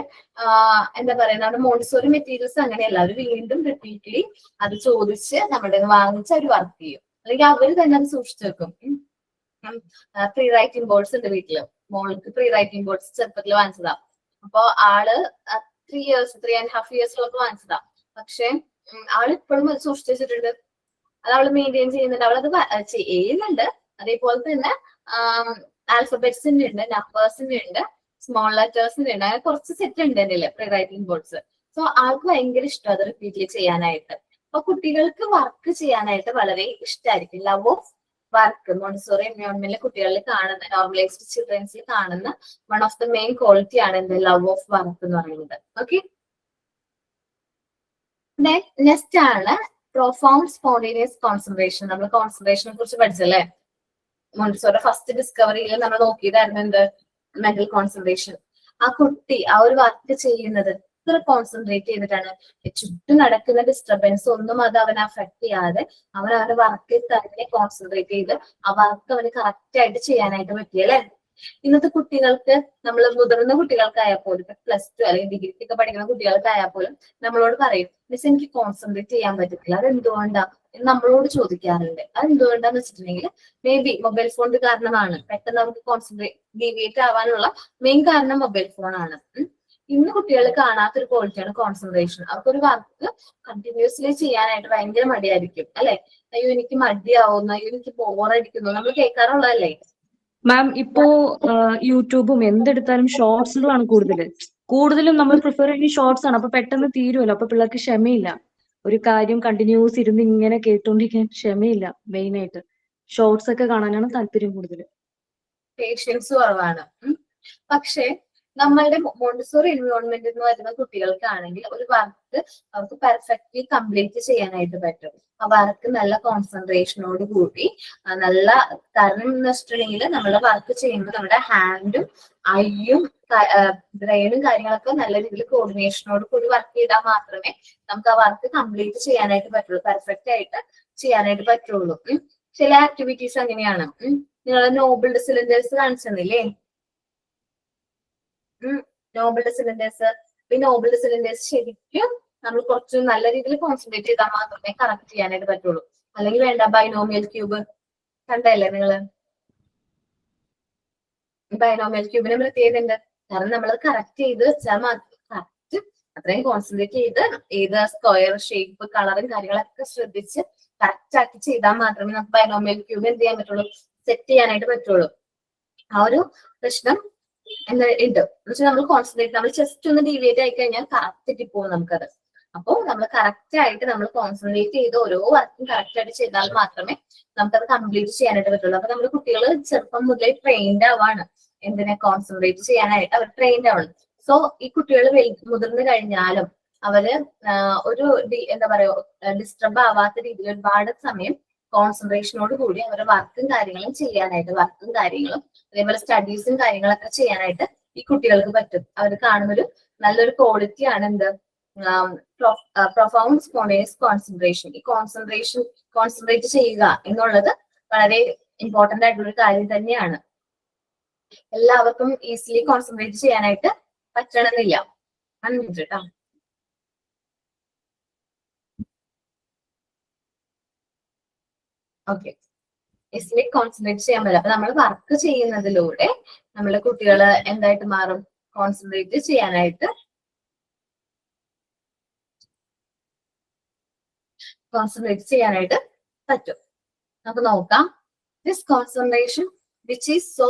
എന്താ പറയാ, നമ്മുടെ മോണ്ടിസോറി മെറ്റീരിയൽസ് അങ്ങനെയല്ല. അവർ വീണ്ടും റിപ്പീറ്റ്ലി അത് ചോദിച്ച് നമ്മുടെ വാങ്ങിച്ച് അവർ വർക്ക് ചെയ്യും, അല്ലെങ്കിൽ അവർ തന്നെ അത് സൂക്ഷിച്ചു വെക്കും. പ്രീ റൈറ്റിംഗ് ബോർഡ്സ് ഉണ്ട് വീട്ടില്. മോൾക്ക് പ്രീ റൈറ്റിംഗ് ബോർഡ്സ് ചെറുപ്പത്തിൽ വാങ്ങിച്ചതാ. അപ്പൊ ആള് 3.5 ഇയേഴ്സിലൊക്കെ വാങ്ങിച്ചതാ. പക്ഷെ ആള് ഇപ്പോഴും അത് സൂക്ഷിച്ചു വെച്ചിട്ടുണ്ട്. അത് അവള് മെയിൻറ്റെയിൻ ചെയ്യുന്നുണ്ട്. അവളത് ചെയ്യുന്നുണ്ട്. അതേപോലെ തന്നെ ആൽഫബറ്റ്സിന്റെ ഉണ്ട്, നമ്പേഴ്സിന്റെ ഉണ്ട്, സ്മോൾ ലെറ്റേഴ്സിന്റെ ഉണ്ട്. അങ്ങനെ കുറച്ച് സെറ്റ് ഉണ്ട് എൻ്റെ പ്രീ റൈറ്റിംഗ് ബോർഡ്സ്. സോ ആൾക്ക് ഭയങ്കര ഇഷ്ടം അത് റിപ്പീറ്റ്ലി ചെയ്യാനായിട്ട്. അപ്പൊ കുട്ടികൾക്ക് വർക്ക് ചെയ്യാനായിട്ട് വളരെ ഇഷ്ടമായിരിക്കും. ലവ് ഓഫ് വർക്ക് മോണ്ടിസോറി എൻവയോൺമെന്റിലെ കുട്ടികളിൽ കാണുന്ന, നോർമലൈസ്ഡ് ചിൽഡ്രൻസിൽ കാണുന്ന one of the main quality ആണ് എന്ത്, ലവ് ഓഫ് വർക്ക് എന്ന് പറയുന്നത്. ഓക്കെ. നെക്സ്റ്റ് ആണ് പ്രൊഫൗണ്ട് സ്പോണ്ടേനിയസ് കോൺസെൻട്രേഷൻ. നമ്മൾ കോൺസെൻട്രേഷനെ കുറിച്ച് പഠിച്ചല്ലേ? മോണ്ടിസോറി ഫസ്റ്റ് ഡിസ്കവറിയിൽ നമ്മൾ നോക്കിയതായിരുന്നു എന്ത്, മെന്റൽ കോൺസെൻട്രേഷൻ. ആ കുട്ടി ആ ഒരു വർക്ക് ചെയ്യുന്നത് എത്ര കോൺസെൻട്രേറ്റ് ചെയ്തിട്ടാണ്. ചുറ്റും നടക്കുന്ന ഡിസ്റ്റർബൻസ് ഒന്നും അത് അവനെ അഫക്ട് ചെയ്യാതെ അവൻ അവന്റെ വർക്കിൽ തന്നെ കോൺസെൻട്രേറ്റ് ചെയ്ത് ആ വർക്ക് അവന് കറക്റ്റ് ആയിട്ട് ചെയ്യാനായിട്ട് പറ്റിയല്ലേ? ഇന്നത്തെ കുട്ടികൾക്ക്, നമ്മൾ മുതിർന്ന കുട്ടികൾക്കായാൽ പോലും +2 അല്ലെങ്കിൽ ഡിഗ്രിക്കൊക്കെ പഠിക്കുന്ന കുട്ടികൾക്കായാൽ പോലും നമ്മളോട് പറയും, മിസ് എനിക്ക് കോൺസെൻട്രേറ്റ് ചെയ്യാൻ പറ്റത്തില്ല, അതെന്തുകൊണ്ടാ എന്ന് നമ്മളോട് ചോദിക്കാറുണ്ട്. അതെന്തുകൊണ്ടാന്ന് വെച്ചിട്ടുണ്ടെങ്കിൽ മേ ബി മൊബൈൽ ഫോൺ കാരണമാണ്. പെട്ടെന്ന് നമുക്ക് കോൺസെൻട്രേറ്റ് ഡീവിയേറ്റ് ആവാനുള്ള മെയിൻ കാരണം മൊബൈൽ ഫോൺ ആണ്. ഇന്ന് കുട്ടികൾ കാണാത്തൊരു ക്വാളിറ്റിയാണ് കോൺസെൻട്രേഷൻ. അവർക്കൊരു വർക്ക് കണ്ടിന്യൂസ്ലി ചെയ്യാനായിട്ട് ഭയങ്കര മടിയായിരിക്കും അല്ലെ. അയ്യോ എനിക്ക് മടിയാവുന്നു, അയ്യോ എനിക്ക് ബോറടിക്കുന്നു, നമ്മൾ കേൾക്കാറുള്ളതല്ലേ. മാം, ഇപ്പോ യൂട്യൂബും എന്തെടുത്താലും ഷോർട്സുകളാണ് കൂടുതലും നമ്മൾ പ്രിഫർ ചെയ്യുന്ന ഷോർട്സ് ആണ്. അപ്പൊ പെട്ടെന്ന് തീരുമല്ലോ. അപ്പൊ പിള്ളേർക്ക് ക്ഷമയില്ല, ഒരു കാര്യം കണ്ടിന്യൂസ് ഇരുന്ന് ഇങ്ങനെ കേട്ടോണ്ടിരിക്കാൻ ക്ഷമയില്ല. മെയിൻ ആയിട്ട് ഷോർട്സ് ഒക്കെ കാണാനാണ് താല്പര്യം കൂടുതൽ. പേഷ്യൻസ് കുറവാണ്. പക്ഷേ നമ്മളുടെ മോണ്ടിസോറി എൻവയോൺമെന്റ് എന്ന് വരുന്ന കുട്ടികൾക്കാണെങ്കിൽ ഒരു വർക്ക് അവർക്ക് പെർഫെക്റ്റ്ലി കംപ്ലീറ്റ് ചെയ്യാനായിട്ട് പറ്റും. ആ വർക്ക് നല്ല കോൺസെൻട്രേഷനോട് കൂടി നല്ല, കാരണം എന്ന് വെച്ചിട്ടുണ്ടെങ്കിൽ നമ്മൾ വർക്ക് ചെയ്യുമ്പോൾ നമ്മുടെ ഹാൻഡും ഐയും ബ്രെയിനും കാര്യങ്ങളൊക്കെ നല്ല രീതിയിൽ കോർഡിനേഷനോട് കൂടി വർക്ക് ചെയ്താൽ മാത്രമേ നമുക്ക് ആ വർക്ക് കംപ്ലീറ്റ് ചെയ്യാനായിട്ട് പറ്റുള്ളൂ, പെർഫെക്റ്റ് ആയിട്ട് ചെയ്യാനായിട്ട് പറ്റുള്ളൂ. ചില ആക്ടിവിറ്റീസ് അങ്ങനെയാണ്. നിങ്ങൾ നോബിൾ സിലിണ്ടേഴ്സ് കാണിച്ചെന്നില്ലേ? നോബിൾ സിലിണ്ടേഴ്സ്. ഈ നോബിൾ സിലിണ്ടേഴ്സ് ശരിക്കും നമ്മൾ കുറച്ച് നല്ല രീതിയിൽ കോൺസെൻട്രേറ്റ് ചെയ്താൽ മാത്രമേ കറക്റ്റ് ചെയ്യാനായിട്ട് പറ്റുള്ളൂ. അല്ലെങ്കിൽ വേണ്ട, ബൈനോമിയൽ ക്യൂബ് കണ്ടല്ലേ നിങ്ങള്? ബൈനോമിയൽ ക്യൂബിന് പ്രത്യേകത ഉണ്ട്. കാരണം നമ്മൾ കറക്റ്റ് ചെയ്ത് വെച്ചാൽ മാത്രം, കറക്റ്റ് അത്രയും കോൺസെൻട്രേറ്റ് ചെയ്ത് ഏത് സ്ക്വയർ ഷേപ്പ് കളറും കാര്യങ്ങളൊക്കെ ശ്രദ്ധിച്ച് കറക്റ്റ് ആക്കി ചെയ്താൽ മാത്രമേ നമുക്ക് ബൈനോമിയൽ ക്യൂബ് എന്ത് ചെയ്യാൻ പറ്റുള്ളൂ, സെറ്റ് ചെയ്യാനായിട്ട് പറ്റുള്ളൂ. ആ ഒരു പ്രശ്നം ഉണ്ട്. എന്ന് വെച്ചാൽ നമ്മൾ കോൺസെൻട്രേറ്റ്, നമ്മൾ ജസ്റ്റ് ഒന്ന് ഡീവിയേറ്റ് ആയി കഴിഞ്ഞാൽ കറക്റ്റ് തെറ്റിപ്പോകും നമുക്കത്. അപ്പോൾ നമ്മൾ കറക്റ്റ് ആയിട്ട് നമ്മൾ കോൺസെൻട്രേറ്റ് ചെയ്ത് ഓരോ വർക്കും കറക്റ്റ് ആയിട്ട് ചെയ്താൽ മാത്രമേ നമുക്കത് കംപ്ലീറ്റ് ചെയ്യാനായിട്ട് പറ്റുള്ളൂ. അപ്പൊ നമ്മുടെ കുട്ടികൾ ചെറുപ്പം മുതലേ ട്രെയിൻഡ് ആവാണ് എന്തിനെ കോൺസെൻട്രേറ്റ് ചെയ്യാനായിട്ട് അവർ ട്രെയിൻഡ് ആവണം. സോ ഈ കുട്ടികൾ മുതിർന്നു കഴിഞ്ഞാലും അവര് ഒരു എന്താ പറയുക, ഡിസ്റ്റർബ് ആവാത്ത രീതിയിൽ ഒരുപാട് സമയം കോൺസെൻട്രേഷനോട് കൂടി അവരുടെ വർക്കും കാര്യങ്ങളും ചെയ്യാനായിട്ട്, വർക്കും കാര്യങ്ങളും അതേപോലെ സ്റ്റഡീസും കാര്യങ്ങളൊക്കെ ചെയ്യാനായിട്ട് ഈ കുട്ടികൾക്ക് പറ്റും. അവർ കാണുന്നൊരു നല്ലൊരു ക്വാളിറ്റിയാണ് എന്ത്, പ്രൊഫൗണ്ട് സ്പോണ്ടേനിയസ് കോൺസെൻട്രേഷൻ. ഈ കോൺസെൻട്രേറ്റ് ചെയ്യുക എന്നുള്ളത് വളരെ ഇമ്പോർട്ടന്റ് ആയിട്ടുള്ള ഒരു കാര്യം തന്നെയാണ്. എല്ലാവർക്കും ഈസിലി കോൺസെൻട്രേറ്റ് ചെയ്യാനായിട്ട് പറ്റണമെന്നില്ല. കേട്ടോ. ഓക്കെ, ഈസിലി കോൺസെൻട്രേറ്റ് ചെയ്യാൻ പറ്റില്ല. അപ്പൊ നമ്മൾ വർക്ക് ചെയ്യുന്നതിലൂടെ നമ്മളെ കുട്ടികൾ എന്തായിട്ട് മാറും, കോൺസെൻട്രേറ്റ് ചെയ്യാനായിട്ട് പറ്റും. നമുക്ക് നോക്കാം. This concentration which is so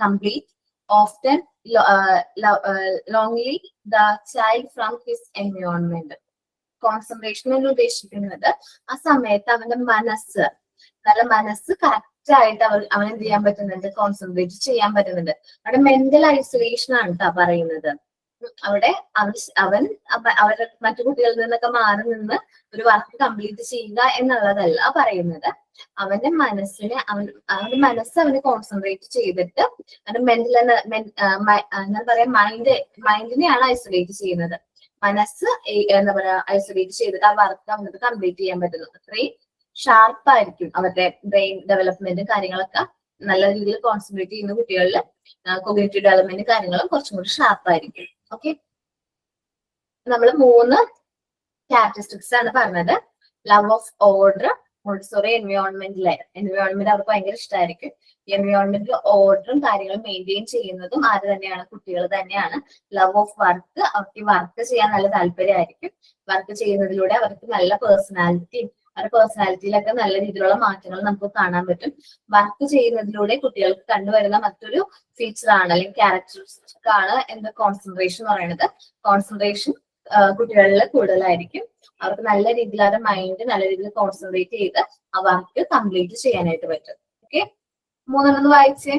complete often lonely the child from his environment. Concentration എന്ന് ഉദ്ദേശിക്കുന്നത് ആ സമയത്ത് അവന്റെ മനസ്സ് കറക്റ്റ് ആയിട്ട് അവൻ എന്ത് ചെയ്യാൻ പറ്റുന്നുണ്ട്, കോൺസെൻട്രേറ്റ് ചെയ്യാൻ പറ്റുന്നുണ്ട്. അവിടെ മെന്റൽ ഐസൊലേഷൻ ആണ് കേട്ടോ പറയുന്നത്. അവിടെ അവൻ അവരുടെ മറ്റു കുട്ടികളിൽ നിന്നൊക്കെ മാറി നിന്ന് ഒരു വർക്ക് കംപ്ലീറ്റ് ചെയ്യുക എന്നുള്ളതല്ല പറയുന്നത്. അവന്റെ മനസ്സ് അവന് കോൺസെൻട്രേറ്റ് ചെയ്തിട്ട് അവന്റെ എന്താ പറയാ, മൈൻഡിനെയാണ് ഐസൊലേറ്റ് ചെയ്യുന്നത്. മനസ്സ് എന്താ പറയാ ഐസൊലേറ്റ് ചെയ്തിട്ട് ആ വർക്ക് അവർക്ക് കംപ്ലീറ്റ് ചെയ്യാൻ പറ്റുന്നു. അത്രയും ഷാർപ്പായിരിക്കും അവരുടെ ബ്രെയിൻ ഡെവലപ്മെന്റും കാര്യങ്ങളൊക്കെ. നല്ല രീതിയിൽ കോൺസെൻട്രേറ്റ് ചെയ്യുന്ന കുട്ടികളിൽ കോഗ്നിറ്റീവ് ഡെവലപ്മെന്റ് കാര്യങ്ങളും കുറച്ചും കൂടി ഷാർപ്പായിരിക്കും. ഓക്കെ, നമ്മൾ 3 ക്യാരക്ടറിസ്റ്റിക്സ് ആണ് പറഞ്ഞത്. Love of order, Montessori environment അവർക്ക് ഭയങ്കര ഇഷ്ടമായിരിക്കും. ഈ എൻവയോൺമെന്റിൽ ഓർഡറും കാര്യങ്ങളും മെയിൻറ്റെയിൻ ചെയ്യുന്നതും ആര് തന്നെയാണ്, കുട്ടികൾ തന്നെയാണ്. ലവ് ഓഫ് വർക്ക്, അവർക്ക് വർക്ക് ചെയ്യാൻ നല്ല താല്പര്യമായിരിക്കും. വർക്ക് ചെയ്യുന്നതിലൂടെ അവർക്ക് നല്ല പേഴ്സണാലിറ്റിയും അവരുടെ പേഴ്സണാലിറ്റിയിലൊക്കെ നല്ല രീതിയിലുള്ള മാറ്റങ്ങൾ നമുക്ക് കാണാൻ പറ്റും. വർക്ക് ചെയ്യുന്നതിലൂടെ കുട്ടികൾക്ക് കണ്ടുവരുന്ന മറ്റൊരു ഫീച്ചർ ആണ് അല്ലെങ്കിൽ ക്യാരക്ടറിസ്റ്റിക് ആണ് എന്ത്, കോൺസെൻട്രേഷൻ എന്ന് പറയുന്നത്. കോൺസെൻട്രേഷൻ കുട്ടികളിൽ കൂടുതലായിരിക്കും. അവർക്ക് നല്ല രീതിയിൽ അവരുടെ മൈൻഡ് നല്ല രീതിയിൽ കോൺസെൻട്രേറ്റ് ചെയ്ത് ആ വർക്ക് കംപ്ലീറ്റ് ചെയ്യാനായിട്ട് പറ്റും. ഓക്കെ, 3 വായിച്ചേ.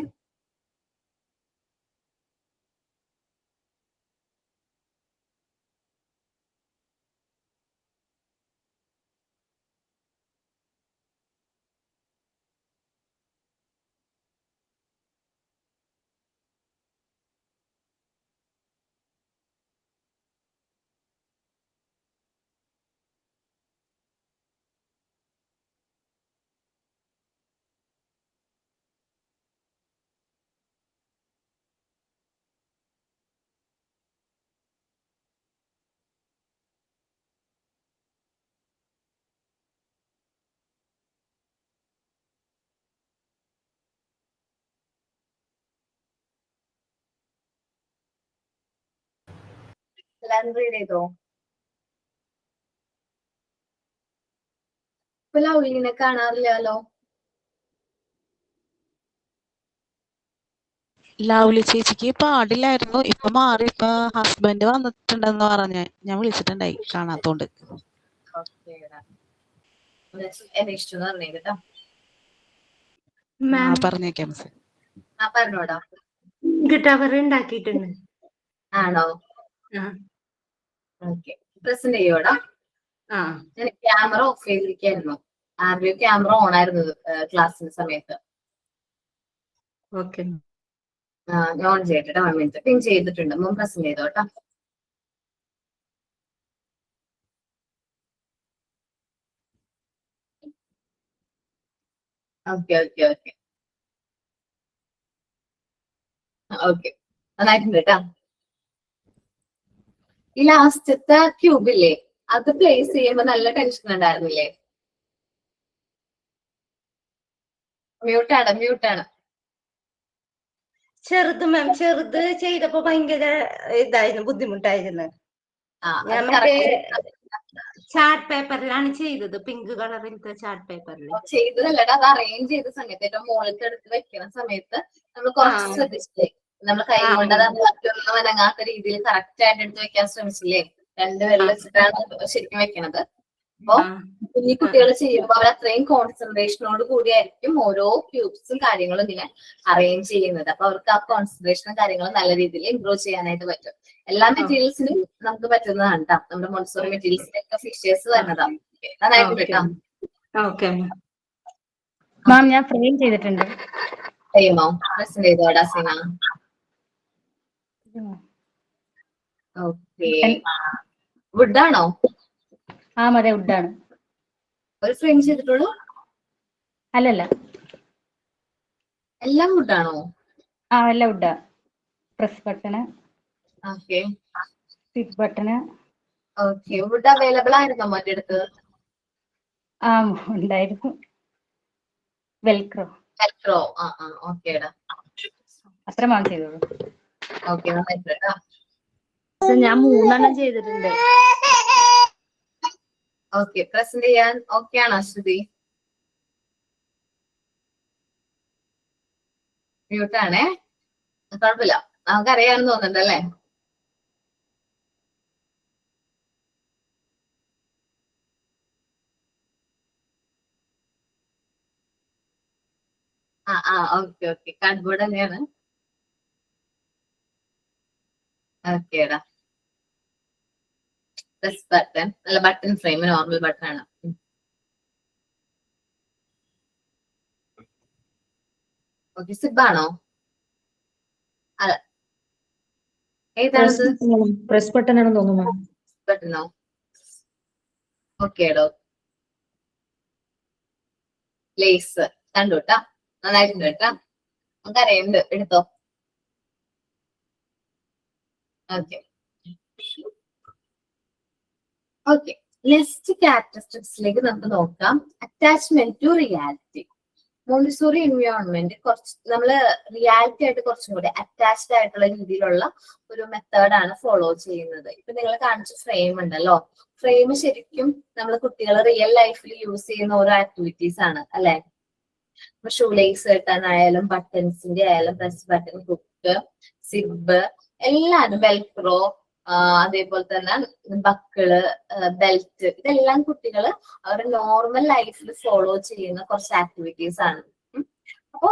എല്ലാരും റീഡ് ചെയ്തോ? ഇപ്പൊ ലൗലിനെ കാണാറില്ലല്ലോ. ലൗലി ചേച്ചിക്ക് പാടില്ലായിരുന്നു, ഇപ്പൊ മാറി. ഇപ്പൊ ഹസ്ബൻഡ് വന്നിട്ടുണ്ടെന്ന് പറഞ്ഞ ഞാൻ വിളിച്ചിട്ടുണ്ടായി, കാണാത്തോണ്ട്. പറഞ്ഞേക്കാം മിസ്. പറഞ്ഞോടാ. ഗിറ്റാർ ഉണ്ടാക്കിയിട്ടുണ്ട്. ആണോ? ഓക്കെ, പ്രസന്റ് ചെയ്യോടാ. ഞാൻ ക്യാമറ ഓഫ് ചെയ്തിരിക്കായിരുന്നു. ആദ്യം ക്യാമറ ഓൺ ആയിരുന്നു ക്ലാസ്സിന്റെ സമയത്ത്. ഓക്കെ, ഞാൻ ഓൺ ചെയ്തിട്ട് 1 മിനിറ്റ് പിൻ ചെയ്തിട്ടുണ്ട്. മോൻ പ്രസന്റ് ചെയ്തോട്ടാ. ഓക്കെ ഓക്കെ ഓക്കെ ഓക്കെ, നന്നായിട്ടുണ്ട് കേട്ടാ. ഈ ലാസ്റ്റത്തെ ക്യൂബില്ലേ, അത് പ്ലേസ് ചെയ്യുമ്പോ നല്ല ടെൻഷൻ ഉണ്ടായിരുന്നില്ലേ? മ്യൂട്ടാണ്. ചെറുത് മാം, ചെറുത് ചെയ്തപ്പോ ഭയങ്കര ഇതായിരുന്നു, ബുദ്ധിമുട്ടായിരുന്നു. ഞാൻ മറ്റേ ചാർട്ട് പേപ്പറിലാണ് ചെയ്തത്, പിങ്ക് കളറിലത്തെ ചാർട്ട് പേപ്പറിൽ ചെയ്തതല്ലടാ. അത് അറേഞ്ച് ചെയ്ത സമയത്ത് ഏറ്റവും മുകളിൽ എടുത്ത് വെക്കുന്ന സമയത്ത് നമ്മൾ കുറച്ച് ശ്രദ്ധിച്ചില്ലേ? നമ്മൾ കൈ കൊണ്ട് അത് മറ്റൊന്നും അനങ്ങാത്ത രീതിയിൽ കറക്റ്റ് ആയിട്ട് എടുത്ത് വെക്കാൻ ശ്രമിച്ചില്ലേ? 2 വിരൽ വെച്ചിട്ടാണ് ശരിക്കും വെക്കണത്. അപ്പൊ ഈ കുട്ടികൾ ചെയ്യുമ്പോൾ അവർ അത്രയും കോൺസെൻട്രേഷനോട് കൂടിയായിരിക്കും ഓരോ ക്യൂബ്സും കാര്യങ്ങളും ഇങ്ങനെ അറേഞ്ച് ചെയ്യുന്നത്. അപ്പൊ അവർക്ക് ആ കോൺസെൻട്രേഷനും കാര്യങ്ങളും നല്ല രീതിയിൽ ഇംപ്രൂവ് ചെയ്യാനായിട്ട് പറ്റും. എല്ലാ മെറ്റീരിയൽസിനും നമുക്ക് പറ്റുന്നതാണ് കേട്ടോ. നമ്മുടെ മോണ്ടിസോറി മെറ്റീരിയൽസിനൊക്കെ ഫിഷേഴ്സ് വരുന്നതാണ്. നന്നായിട്ട് കേട്ടോ. മാം ഞാൻ ഫ്രെയിം ചെയ്തിട്ടുണ്ട്. ചെയ്യുമോ? പ്രസന്റ് ചെയ്തോടാ സീന. ഓക്കെ, വുഡാണോ? അതെ, വുഡാണ്. ഒരു ഫ്രെയിം ചെയ്തിട്ടുള്ളൂ? അല്ലല്ല, എല്ലാം വുഡാണോ? എല്ലാം വുഡാ. Press button, okay, zip button. Okay, wood available ആയിരുന്നോ മറ്റേ അടുത്ത്? ഉണ്ടായിരുന്നു. വെൽക്രോ. ഓക്കേടാ, അത്ര മാം ചെയ്തോളൂ. ഓക്കെ, നന്നായിട്ടാ. ഞാൻ 3 എണ്ണം ചെയ്തിട്ടുണ്ട്. ഓക്കെ, പ്രസന്റ് ചെയ്യാൻ ഓക്കെ ആണോ ശ്രുതി? മ്യൂട്ടാണേ, കുഴപ്പമില്ല. നമുക്കറിയാമെന്ന് തോന്നുന്നുണ്ടല്ലേ? ഓക്കെ, കാർഡ്ബോർഡ് തന്നെയാണ്. ഓക്കേടാ, പ്രസ് ബട്ടൺ, അല്ല ബട്ടൺ ഫ്രെയിം നോർമൽ ബട്ടൺ ആണ്. ഓക്കെ, സിബാണോ? അല്ല, ഏതാണത്? പ്രസ് ബട്ടൺ ആണെന്ന് തോന്നുന്നു. ബട്ടണോ? ഓക്കേടോ. ലേസ് കണ്ടു കേട്ടാ, നന്നായിട്ടുണ്ട് കേട്ടാ. നമുക്കറിയുന്നുണ്ട്, എടുത്തോ. ഓക്കെ, നെക്സ്റ്റ് ക്യാരക്ടറിസ്റ്റിക്സിലേക്ക് നമുക്ക് നോക്കാം. Attachment to reality. Montessori environment കുറച്ച് നമ്മള് റിയാലിറ്റി ആയിട്ട് കുറച്ചും കൂടി അറ്റാച്ച്ഡ് ആയിട്ടുള്ള രീതിയിലുള്ള ഒരു മെത്തേഡാണ് ഫോളോ ചെയ്യുന്നത്. ഇപ്പൊ നിങ്ങൾ കാണിച്ച ഫ്രെയിം ഉണ്ടല്ലോ, ഫ്രെയിം ശരിക്കും നമ്മൾ കുട്ടികൾ റിയൽ ലൈഫിൽ യൂസ് ചെയ്യുന്ന ഓരോ ആക്ടിവിറ്റീസ് ആണ് അല്ലെ? ഇപ്പൊ ഷൂ ലേസ് കെട്ടാനായാലും ബട്ടൺസിന്റെ ആയാലും പ്രസ് ബട്ടൺ, ഹുക്ക്, സിബ്, എല്ലാരും വെൽക്രോ, അതേപോലെ തന്നെ ബക്കിള്, ബെൽറ്റ്, ഇതെല്ലാം കുട്ടികൾ അവരുടെ നോർമൽ ലൈഫിൽ ഫോളോ ചെയ്യുന്ന കുറച്ച് ആക്ടിവിറ്റീസ് ആണ്. അപ്പോ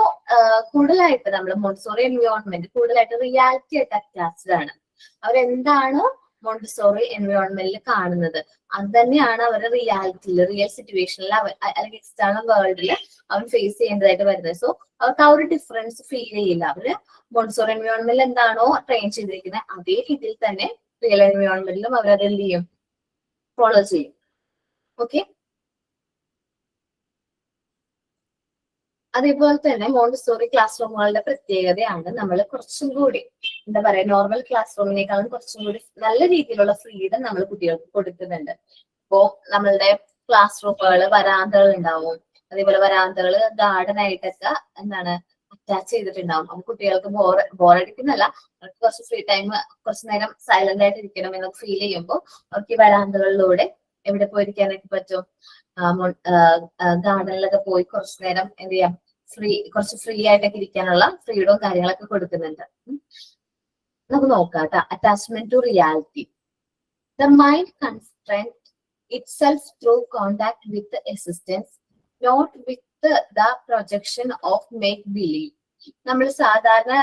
കൂടുതലായിട്ട് നമ്മുടെ മോണ്ടിസോറി എൻവയോൺമെന്റ് കൂടുതലായിട്ട് റിയാലിറ്റി ആയിട്ട് അറ്റാച്ച്ഡ് ആണ്. അവരെന്താണ് മോണ്ടിസോറി എൻവയോൺമെന്റിൽ കാണുന്നത് അത് തന്നെയാണ് അവരുടെ റിയാലിറ്റിയിൽ, റിയൽ സിറ്റുവേഷനിൽ അല്ലെങ്കിൽ എക്സ്റ്റേണൽ വേൾഡിൽ അവർ ഫേസ് ചെയ്യേണ്ടതായിട്ട് വരുന്നത്. സോ അവർക്ക് ആ ഒരു ഡിഫറൻസ് ഫീൽ ചെയ്യില്ല. അവര് മോണ്ടിസോറി എൻവയോൺമെന്റിൽ എന്താണോ ട്രെയിൻ ചെയ്തിരിക്കുന്നത് അതേ രീതിയിൽ തന്നെ റിയൽ എൻവയോൺമെന്റിലും അവരത് എന്ത് ചെയ്യും, ഫോളോ ചെയ്യും. ഓക്കെ, അതേപോലെ തന്നെ മോണ്ടിസോറി ക്ലാസ് റൂമുകളുടെ പ്രത്യേകതയാണ് നമ്മൾ കുറച്ചും കൂടി എന്താ പറയാ, നോർമൽ ക്ലാസ് റൂമിനേക്കാളും കുറച്ചും കൂടി നല്ല രീതിയിലുള്ള ഫ്രീഡം നമ്മൾ കുട്ടികൾക്ക് കൊടുക്കുന്നുണ്ട്. ഇപ്പോ നമ്മളുടെ ക്ലാസ് റൂമുകൾ വരാന്തകൾ ഉണ്ടാവും. അതേപോലെ വരാന്തകള് ഗാർഡൻ ആയിട്ടൊക്കെ എന്താണ് അറ്റാച്ച് ചെയ്തിട്ടുണ്ടാവും. അപ്പൊ കുട്ടികൾക്ക് ബോറടിക്കുന്നല്ല, അവർക്ക് കുറച്ച് ഫ്രീ ടൈം, കുറച്ച് നേരം സൈലന്റ് ആയിട്ട് ഇരിക്കണം എന്നൊക്കെ ഫീൽ ചെയ്യുമ്പോൾ അവർക്ക് ഈ വരാന്തകളിലൂടെ എവിടെ പോയിരിക്കാനൊക്കെ പറ്റും, ഗാർഡനിലൊക്കെ പോയി കുറച്ചു നേരം എന്ത് ചെയ്യാം, കുറച്ച് ഫ്രീ ആയിട്ടൊക്കെ ഇരിക്കാനുള്ള ഫ്രീഡവും കാര്യങ്ങളൊക്കെ കൊടുക്കുന്നുണ്ട്. നമുക്ക് നോക്കാം കേട്ടോ. Attachment to reality. The mind constrains itself through contact with the existence, not with the projection of make believe. നമ്മൾ സാധാരണ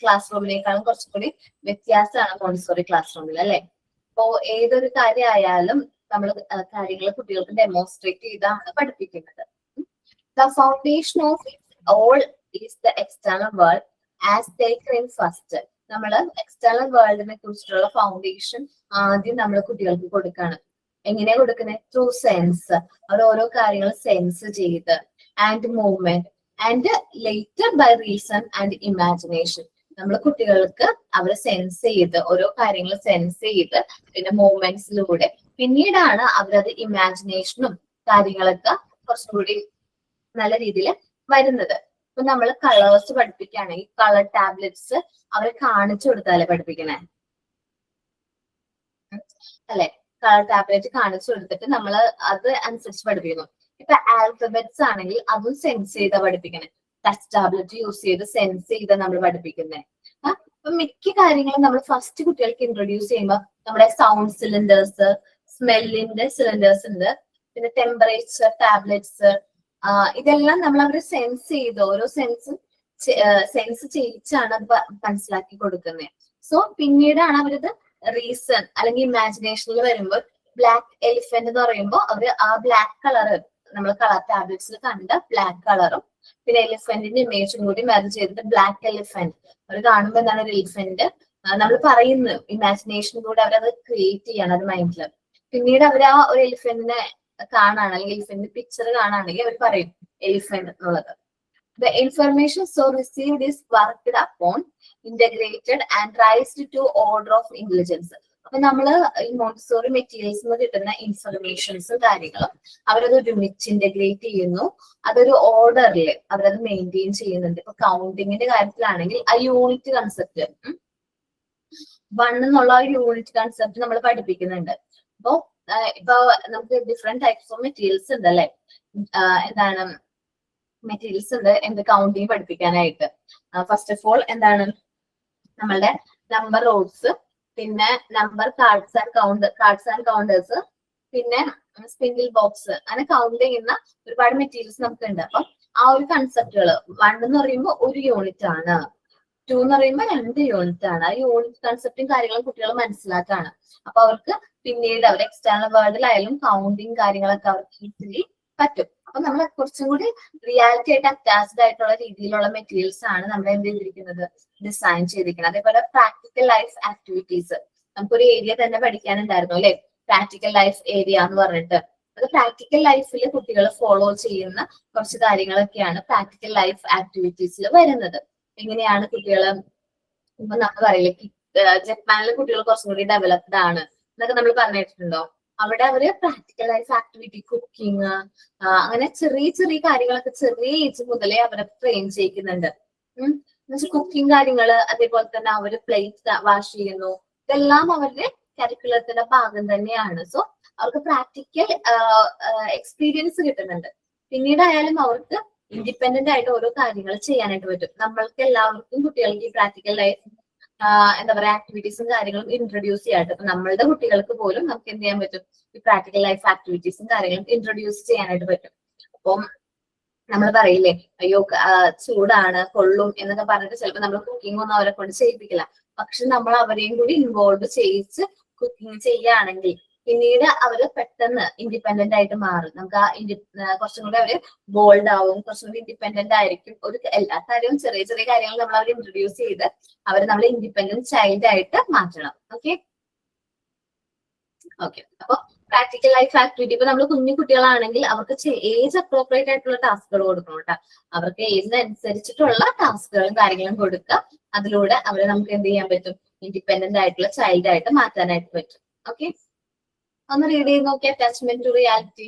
ക്ലാസ് റൂമിനേക്കാളും കുറച്ചുകൂടി വ്യത്യാസമാണ് മോണ്ടിസോറി ക്ലാസ് റൂമിൽ, അല്ലെ? അപ്പോ ഏതൊരു കാര്യമായാലും നമ്മൾ കാര്യങ്ങൾ കുട്ടികൾക്ക് ഡെമോൺസ്ട്രേറ്റ് ചെയ്താണ് പഠിപ്പിക്കുന്നത്. The foundation of all is the external world as taken in first. നമ്മൾ എക്സ്റ്റേണൽ വേൾഡിനെ കുറിച്ചിട്ടുള്ള ഫൗണ്ടേഷൻ ആദ്യം നമ്മൾ കുട്ടികൾക്ക് കൊടുക്കാണ്. എങ്ങനെയാ കൊടുക്കുന്നത്? Through sense. അവർ ഓരോ കാര്യങ്ങൾ സെൻസ് ചെയ്ത്, and movement, and later by reason and imagination. നമ്മൾ കുട്ടികൾക്ക് അവരെ സെൻസ് ചെയ്ത്, ഓരോ കാര്യങ്ങൾ സെൻസ് ചെയ്ത്, പിന്നെ മൂവ്മെന്റ്സിലൂടെ പിന്നീടാണ് അവരത് ഇമാജിനേഷനും കാര്യങ്ങളൊക്കെ കുറച്ചും കൂടി നല്ല രീതിയിൽ വരുന്നത്. ഇപ്പൊ നമ്മൾ കളേഴ്സ് പഠിപ്പിക്കുകയാണെങ്കിൽ കളർ ടാബ്ലറ്റ്സ് അവരെ കാണിച്ചു കൊടുത്താലേ പഠിപ്പിക്കണേ, അല്ലെ? കളർ ടാബ്ലറ്റ് കാണിച്ചു കൊടുത്തിട്ട് നമ്മൾ അത് അനുസരിച്ച് പഠിപ്പിക്കുന്നു. ഇപ്പൊ ആൽഫബറ്റ്സ് ആണെങ്കിൽ അതും സെൻസ് ചെയ്താ പഠിപ്പിക്കണേ. ടച്ച് ടാബ്ലറ്റ് യൂസ് ചെയ്ത് സെൻസ് ചെയ്താ നമ്മൾ പഠിപ്പിക്കുന്നത്. അപ്പൊ മിക്ക കാര്യങ്ങളും നമ്മൾ ഫസ്റ്റ് കുട്ടികൾക്ക് ഇൻട്രൊഡ്യൂസ് ചെയ്യുമ്പോൾ നമ്മുടെ സൗണ്ട് സിലിണ്ടേഴ്സ്, സ്മെല്ലിന്റെ സിലിണ്ടേഴ്സ് ഉണ്ട്, പിന്നെ ടെമ്പറേച്ചർ ടാബ്ലറ്റ്സ്, ഇതെല്ലാം നമ്മൾ അവരെ സെൻസ് ചെയ്ത് ഓരോ സെൻസ് ചെയ്യിച്ചാണ് അത് മനസ്സിലാക്കി കൊടുക്കുന്നത്. സോ പിന്നീടാണ് അവരത് റീസൺ അല്ലെങ്കിൽ ഇമാജിനേഷനിൽ വരുമ്പോൾ ബ്ലാക്ക് എലിഫന്റ് എന്ന് പറയുമ്പോൾ അവര് ആ ബ്ലാക്ക് കളർ നമ്മൾ കളർ ടാബ്ലറ്റ്സിൽ കണ്ട ബ്ലാക്ക് കളറും പിന്നെ എലിഫന്റിന്റെ ഇമേജും കൂടി മാച്ച് ചെയ്തിട്ട് ബ്ലാക്ക് എലിഫന്റ് അവർ കാണുമ്പോൾ എന്താണ് ഒരു എലിഫന്റ് നമ്മൾ പറയുന്നു. ഇമാജിനേഷനിലൂടെ അവരത് ക്രിയേറ്റ് ചെയ്യാണ് അത് മൈൻഡിൽ. പിന്നീട് അവർ ആ ഒരു എലിഫന്റിനെ കാണാണ്, അല്ലെങ്കിൽ എലിഫന്റ് പിക്ചർ കാണാണെങ്കിൽ അവർ പറയും എലിഫന്റ് എന്നുള്ളത്. The information so received is worked upon, integrated and raised to order of intelligence. അപ്പൊ നമ്മള് ഈ മോണ്ടിസോറി മെറ്റീരിയൽസ് നിന്ന് കിട്ടുന്ന ഇൻഫർമേഷൻസും കാര്യങ്ങളും അവരത് ഒരുമിച്ച് ഇന്റഗ്രേറ്റ് ചെയ്യുന്നു. അതൊരു ഓർഡറിൽ അവരത് മെയിൻറ്റെയിൻ ചെയ്യുന്നുണ്ട്. ഇപ്പൊ കൗണ്ടിങ്ങിന്റെ കാര്യത്തിലാണെങ്കിൽ ആ യൂണിറ്റ് കൺസെപ്റ്റ് 1 എന്നുള്ള ആ യൂണിറ്റ് കൺസെപ്റ്റ് നമ്മൾ പഠിപ്പിക്കുന്നുണ്ട്. അപ്പോ ഇപ്പൊ നമുക്ക് ഡിഫറെന്റ് ടൈപ്സ് ഓഫ് മെറ്റീരിയൽസ് ഉണ്ട്, അല്ലെ? എന്താണ് മെറ്റീരിയൽസ് ഉണ്ട് എന്ത് കൗണ്ടിങ് പഠിപ്പിക്കാനായിട്ട്. ഫസ്റ്റ് ഓഫ് ഓൾ എന്താണ് നമ്മളുടെ നമ്പർ റോഡ്സ്, പിന്നെ നമ്പർ കാർഡ്സ് ആൻഡ് കൗണ്ടേഴ്സ്, പിന്നെ സ്പിൻഡിൽ ബോക്സ്, അങ്ങനെ കൗണ്ട് ചെയ്യുന്ന ഒരുപാട് മെറ്റീരിയൽസ് നമുക്കുണ്ട്. അപ്പം ആ ഒരു കൺസെപ്റ്റുകൾ 1 എന്ന് പറയുമ്പോൾ 1 യൂണിറ്റ് ആണ്, 2 എന്ന് പറയുമ്പോൾ 2 യൂണിറ്റ് ആണ്. ആ യൂണിറ്റ് കൺസെപ്റ്റും കാര്യങ്ങളും കുട്ടികൾ മനസ്സിലാക്കാണ്. അപ്പൊ അവർക്ക് പിന്നീട് അവർ എക്സ്റ്റേണൽ വേൾഡിലായാലും കൗണ്ടിങ് കാര്യങ്ങളൊക്കെ അവർക്ക് ഈസിലി പറ്റും. അപ്പൊ നമ്മൾ കുറച്ചും കൂടി റിയാലിറ്റി ആയിട്ട് അറ്റാച്ച്ഡ് ആയിട്ടുള്ള രീതിയിലുള്ള മെറ്റീരിയൽസ് ആണ് നമ്മൾ എന്ത് ചെയ്തിരിക്കുന്നത്, ഡിസൈൻ ചെയ്തിരിക്കുന്നത്. അതേപോലെ പ്രാക്ടിക്കൽ ലൈഫ് ആക്ടിവിറ്റീസ് നമുക്കൊരു ഏരിയ തന്നെ പഠിക്കാനുണ്ടായിരുന്നു, അല്ലെ? പ്രാക്ടിക്കൽ ലൈഫ് ഏരിയ എന്ന് പറഞ്ഞിട്ട്. അത് പ്രാക്ടിക്കൽ ലൈഫിൽ കുട്ടികൾ ഫോളോ ചെയ്യുന്ന കുറച്ച് കാര്യങ്ങളൊക്കെയാണ് പ്രാക്ടിക്കൽ ലൈഫ് ആക്ടിവിറ്റീസിൽ വരുന്നത്. എങ്ങനെയാണ് കുട്ടികൾ, ഇപ്പൊ നമ്മൾ പറയില്ലേ ജപ്പാനിലെ കുട്ടികൾ കുറച്ചും കൂടി ഡെവലപ്ഡ് ആണ് എന്നൊക്കെ നമ്മൾ പറഞ്ഞിട്ടുണ്ടോ? അവിടെ അവര് പ്രാക്ടിക്കൽ ലൈഫ് ആക്ടിവിറ്റി, കുക്കിംഗ്, അങ്ങനെ ചെറിയ ചെറിയ കാര്യങ്ങളൊക്കെ ചെറിയ ഏജ് മുതലേ അവരെ ട്രെയിൻ ചെയ്യിക്കുന്നുണ്ട്. എന്നുവെച്ചാൽ കുക്കിംഗ് കാര്യങ്ങള്, അതേപോലെ തന്നെ അവര് പ്ലേറ്റ് വാഷ് ചെയ്യുന്നു, ഇതെല്ലാം അവരുടെ കരിക്കുലത്തിന്റെ ഭാഗം തന്നെയാണ്. സോ അവർക്ക് പ്രാക്ടിക്കൽ എക്സ്പീരിയൻസ് കിട്ടുന്നുണ്ട്. പിന്നീടായാലും അവർക്ക് ഇൻഡിപെൻഡന്റ് ആയിട്ട് ഓരോ കാര്യങ്ങൾ ചെയ്യാനായിട്ട് പറ്റും. നമ്മൾക്ക് എല്ലാവർക്കും കുട്ടികൾക്ക് ഈ പ്രാക്ടിക്കൽ ലൈഫ് എന്താ പറയാ ആക്ടിവിറ്റീസും കാര്യങ്ങളും ഇൻട്രൊഡ്യൂസ് ചെയ്യാനായിട്ട്, അപ്പൊ നമ്മളുടെ കുട്ടികൾക്ക് പോലും നമുക്ക് എന്ത് ചെയ്യാൻ പറ്റും, ഈ പ്രാക്ടിക്കൽ ലൈഫ് ആക്ടിവിറ്റീസും കാര്യങ്ങളും ഇൻട്രൊഡ്യൂസ് ചെയ്യാനായിട്ട് പറ്റും. അപ്പം നമ്മൾ പറയില്ലേ അയ്യോ ചൂടാണ് കൊള്ളും എന്നൊക്കെ പറഞ്ഞിട്ട് ചിലപ്പോൾ നമ്മൾ കുക്കിംഗ് ഒന്നും അവരെ കൊണ്ട് ചെയ്യിപ്പിക്കില്ല. പക്ഷെ നമ്മൾ അവരെയും കൂടി ഇൻവോൾവ് ചെയ്യിച്ച് കുക്കിംഗ് ചെയ്യുകയാണെങ്കിൽ പിന്നീട് അവര് പെട്ടെന്ന് ഇൻഡിപെൻഡന്റ് ആയിട്ട് മാറും. നമുക്ക് ആ കുറച്ചും കൂടി അവര് ബോൾഡ് ആവും, കുറച്ചും കൂടി ഇൻഡിപെൻഡന്റ് ആയിരിക്കും. ഒരു എല്ലാ കാര്യവും ചെറിയ ചെറിയ കാര്യങ്ങൾ നമ്മൾ അവർ ഇൻട്രൊഡ്യൂസ് ചെയ്ത് അവരെ നമ്മൾ ഇൻഡിപെൻഡന്റ് ചൈൽഡ് ആയിട്ട് മാറ്റണം. ഓക്കെ. അപ്പൊ പ്രാക്ടിക്കൽ ലൈഫ് ആക്ടിവിറ്റി ഇപ്പൊ നമ്മൾ കുഞ്ഞു കുട്ടികളാണെങ്കിൽ അവർക്ക് ഏജ് അപ്രോപ്രിയേറ്റ് ആയിട്ടുള്ള ടാസ്കുകൾ കൊടുക്കണം കേട്ടോ. അവർക്ക് ഏജിനനുസരിച്ചിട്ടുള്ള ടാസ്കുകളും കാര്യങ്ങളും കൊടുക്കുക. അതിലൂടെ അവരെ നമുക്ക് എന്ത് ചെയ്യാൻ പറ്റും, ഇൻഡിപെൻഡന്റ് ആയിട്ടുള്ള ചൈൽഡ് ആയിട്ട് മാറ്റാനായിട്ട് പറ്റും. ഓക്കെ, ഒന്ന് റീഡ് ചെയ്ത് നോക്കി അറ്റാച്ച്മെന്റ് ടു റിയാലിറ്റി.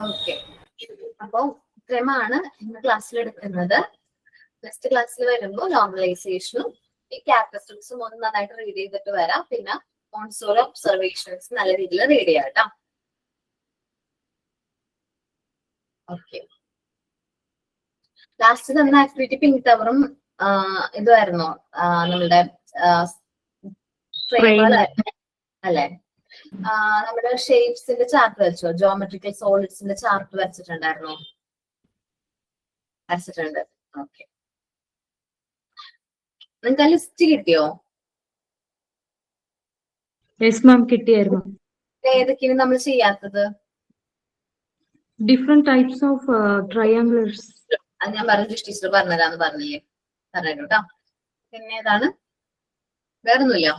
ഓക്കെ, അപ്പൊ ഇത്രയുമാണ് ഇന്ന് ക്ലാസ്സിൽ എടുക്കുന്നത്. നെക്സ്റ്റ് ക്ലാസ്സിൽ വരുമ്പോൾ നോർമലൈസേഷനും ഈ ക്യാരക്ടറിസ്റ്റിക്സും ഒന്ന് നന്നായിട്ട് റീഡ് ചെയ്തിട്ട് വരാം. പിന്നെ മോൺസോറി ഒബ്സർവേഷൻസ് നല്ല രീതിയിൽ റീഡ് ചെയ്യാം കേട്ടോ. ഓക്കെ, ലാസ്റ്റ് തന്ന ആക്ടിവിറ്റി പിങ്ക് ടവറും ഇതുമായിരുന്നോ നമ്മളുടെ ഫ്രെയിമുകളായിരുന്നു അല്ലെ? നമ്മുടെ ഷേപ്സിന്റെ ചാർട്ട് വരച്ചോ? ജോമെട്രിക്കൽ സോളിഡ്സിന്റെ ചാർട്ട് വരച്ചിട്ടുണ്ടായിരുന്നോ? വരച്ചിട്ടുണ്ട്. ഓക്കെ, നിങ്ങൾക്ക് ആ ലിസ്റ്റ് കിട്ടിയോ? യെസ് മാം, കിട്ടിയായിരുന്നു. ഏതൊക്കെയാണ് നമ്മൾ ചെയ്യാത്തത്? Different types of triangles. അത് ഞാൻ പറഞ്ഞു, ടീച്ചർ പറഞ്ഞതാന്ന് പറഞ്ഞില്ലേ? പറഞ്ഞു കേട്ടോ. പിന്നെ ഏതാണ്? വേറൊന്നുമില്ല,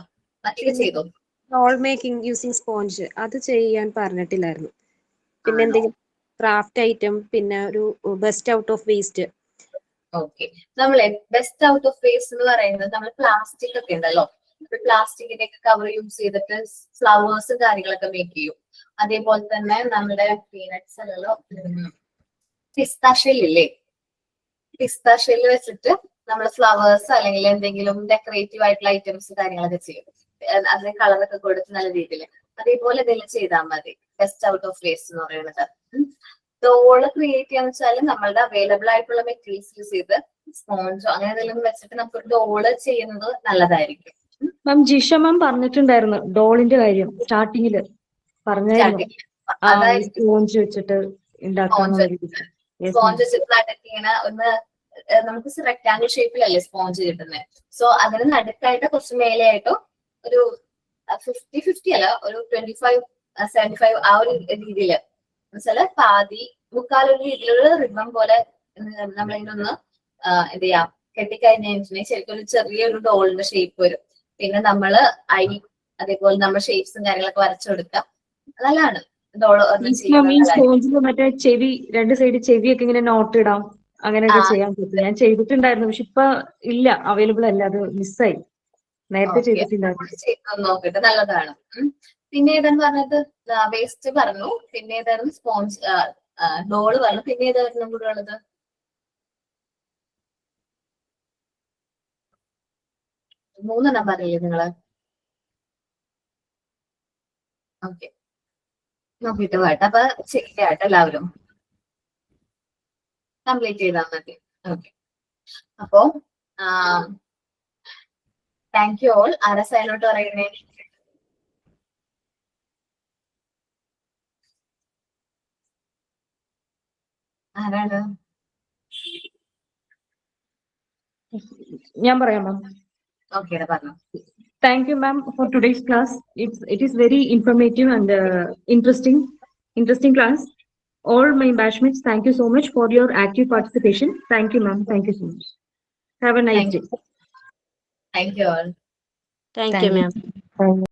മറ്റേ ചെയ്തോ? റോൾ മേക്കിംഗ് യൂസിങ് സ്പോഞ്ച്, അത് ചെയ്യാൻ പറഞ്ഞിട്ടില്ലായിരുന്നു. പിന്നെ എന്തെങ്കിലും ക്രാഫ്റ്റ് ഐറ്റം, പിന്നെ ഒരു best out of waste. Okay, നമ്മളെ ബെസ്റ്റ് ഔട്ട് ഓഫ് വേസ്റ്റ് എന്ന് പറയുന്നത് നമ്മൾ പ്ലാസ്റ്റിക് ഒക്കെ ഉണ്ടല്ലോ, പ്ലാസ്റ്റിക്കിന്റെ ഒക്കെ കവർ യൂസ് ചെയ്തിട്ട് ഫ്ലവേഴ്സും കാര്യങ്ങളൊക്കെ മേക്ക് ചെയ്യും. അതേപോലെ തന്നെ നമ്മുടെ പീനട്സ് അല്ലല്ലോ, പിസ്താഷെല്ലില്ലേ, പിസ്താഷെല്ല് വെച്ചിട്ട് നമ്മൾ ഫ്ലവേഴ്സ് അല്ലെങ്കിൽ എന്തെങ്കിലും ഡെക്കറേറ്റീവ് ആയിട്ടുള്ള ഐറ്റംസ് കാര്യങ്ങളൊക്കെ ചെയ്യും. അതിന് കളറൊക്കെ കൊടുത്ത് നല്ല രീതിയിൽ. അതേപോലെ എന്തെങ്കിലും ചെയ്താൽ മതി. ബെസ്റ്റ് ഔട്ട് ഓഫ് വേസ്റ്റ് എന്ന് പറയുന്നത്. ഡോള് ക്രിയേറ്റ് ചെയ്യാന്ന് വെച്ചാൽ നമ്മളുടെ അവൈലബിൾ ആയിട്ടുള്ള മെറ്റീരിയൽസ് യൂസ് ചെയ്ത് സ്പോഞ്ചോ അങ്ങനെ എന്തെങ്കിലും വെച്ചിട്ട് നമുക്ക് ഡോള് ചെയ്യുന്നത് നല്ലതായിരിക്കും. മാം ജിഷ മാം പറഞ്ഞിട്ടുണ്ടായിരുന്നു ഡോളിന്റെ കാര്യം സ്റ്റാർട്ടിങ്ങില് പറഞ്ഞായിരുന്നു. സ്പോഞ്ച് വെച്ചിട്ട് സ്പോഞ്ച് വെച്ചിട്ട് നടുക്ക് ഇങ്ങനെ ഒന്ന് നമുക്ക് റെക്ടാംഗിൾ ഷേപ്പിലല്ലേ സ്പോഞ്ച് കിട്ടുന്നത്. സോ അതിന് നടുക്കായിട്ട് കുറച്ച് മേലെയായിട്ടോ ഒരു 50-50 അല്ല, ഒരു 25-75 ആ ഒരു രീതിയില് എന്നുവെച്ചാല് പാതി മുക്കാലൊരു രീതിയിലുള്ള റിബൺ പോലെ നമ്മളിതൊന്ന് എന്ത് ചെയ്യാം കെട്ടിക്കഴിഞ്ഞിട്ടുണ്ടെങ്കിൽ ശരിക്കും ഒരു ചെറിയൊരു ഡോളിന്റെ ഷേപ്പ് വരും. പിന്നെ നമ്മള് ഐ അതേപോലെ നമ്മുടെ ഷേപ്സും കാര്യങ്ങളൊക്കെ വരച്ചു കൊടുക്കാം. നല്ലതാണ് ഡോള് സ്പോഞ്ചില്. മറ്റേ ചെവി, രണ്ട് സൈഡ് ചെവിയൊക്കെ ഇങ്ങനെ നോട്ട് ഇടാം, അങ്ങനെയൊക്കെ ചെയ്യാൻ പറ്റും. ഞാൻ ചെയ്തിട്ടുണ്ടായിരുന്നു, പക്ഷെ ഇപ്പൊ ഇല്ല, അവൈലബിൾ അല്ല, അത് മിസ്സായി. നേരത്തെ ചെയ്തിട്ടുണ്ടായിരുന്നു. നോക്കിട്ട് നല്ലതാണ്. പിന്നെ ഏതാന്ന് പറഞ്ഞത്? വേസ്റ്റ് പറഞ്ഞു. പിന്നെ ഏതായിരുന്നു? സ്പോഞ്ച്, ഡോള് പറഞ്ഞു. പിന്നെ ഏതായിരുന്നു കൂടെ ഉള്ളത്? മൂന്നെണ്ണം പറയില്ലേ നിങ്ങള്? ഓക്കെ, നോക്കിട്ട് വേട്ടെ. അപ്പൊ ചെയ്യാട്ടെ, എല്ലാവരും കംപ്ലീറ്റ് ചെയ്താൽ മതി. ഓക്കെ, അപ്പോ താങ്ക് യു ഓൾ. ആരാ സൈനോട്ട് പറയുന്നേ? ആരാണ്? ഞാൻ പറയാം മാം. ഓക്കെ, പറഞ്ഞു. Thank you, ma'am, for today's class. It is very informative and interesting class. All my batchmates, thank you so much for your active participation. Thank you, ma'am. Thank you so much. Have a nice day. Thank you all. Thank you, ma'am.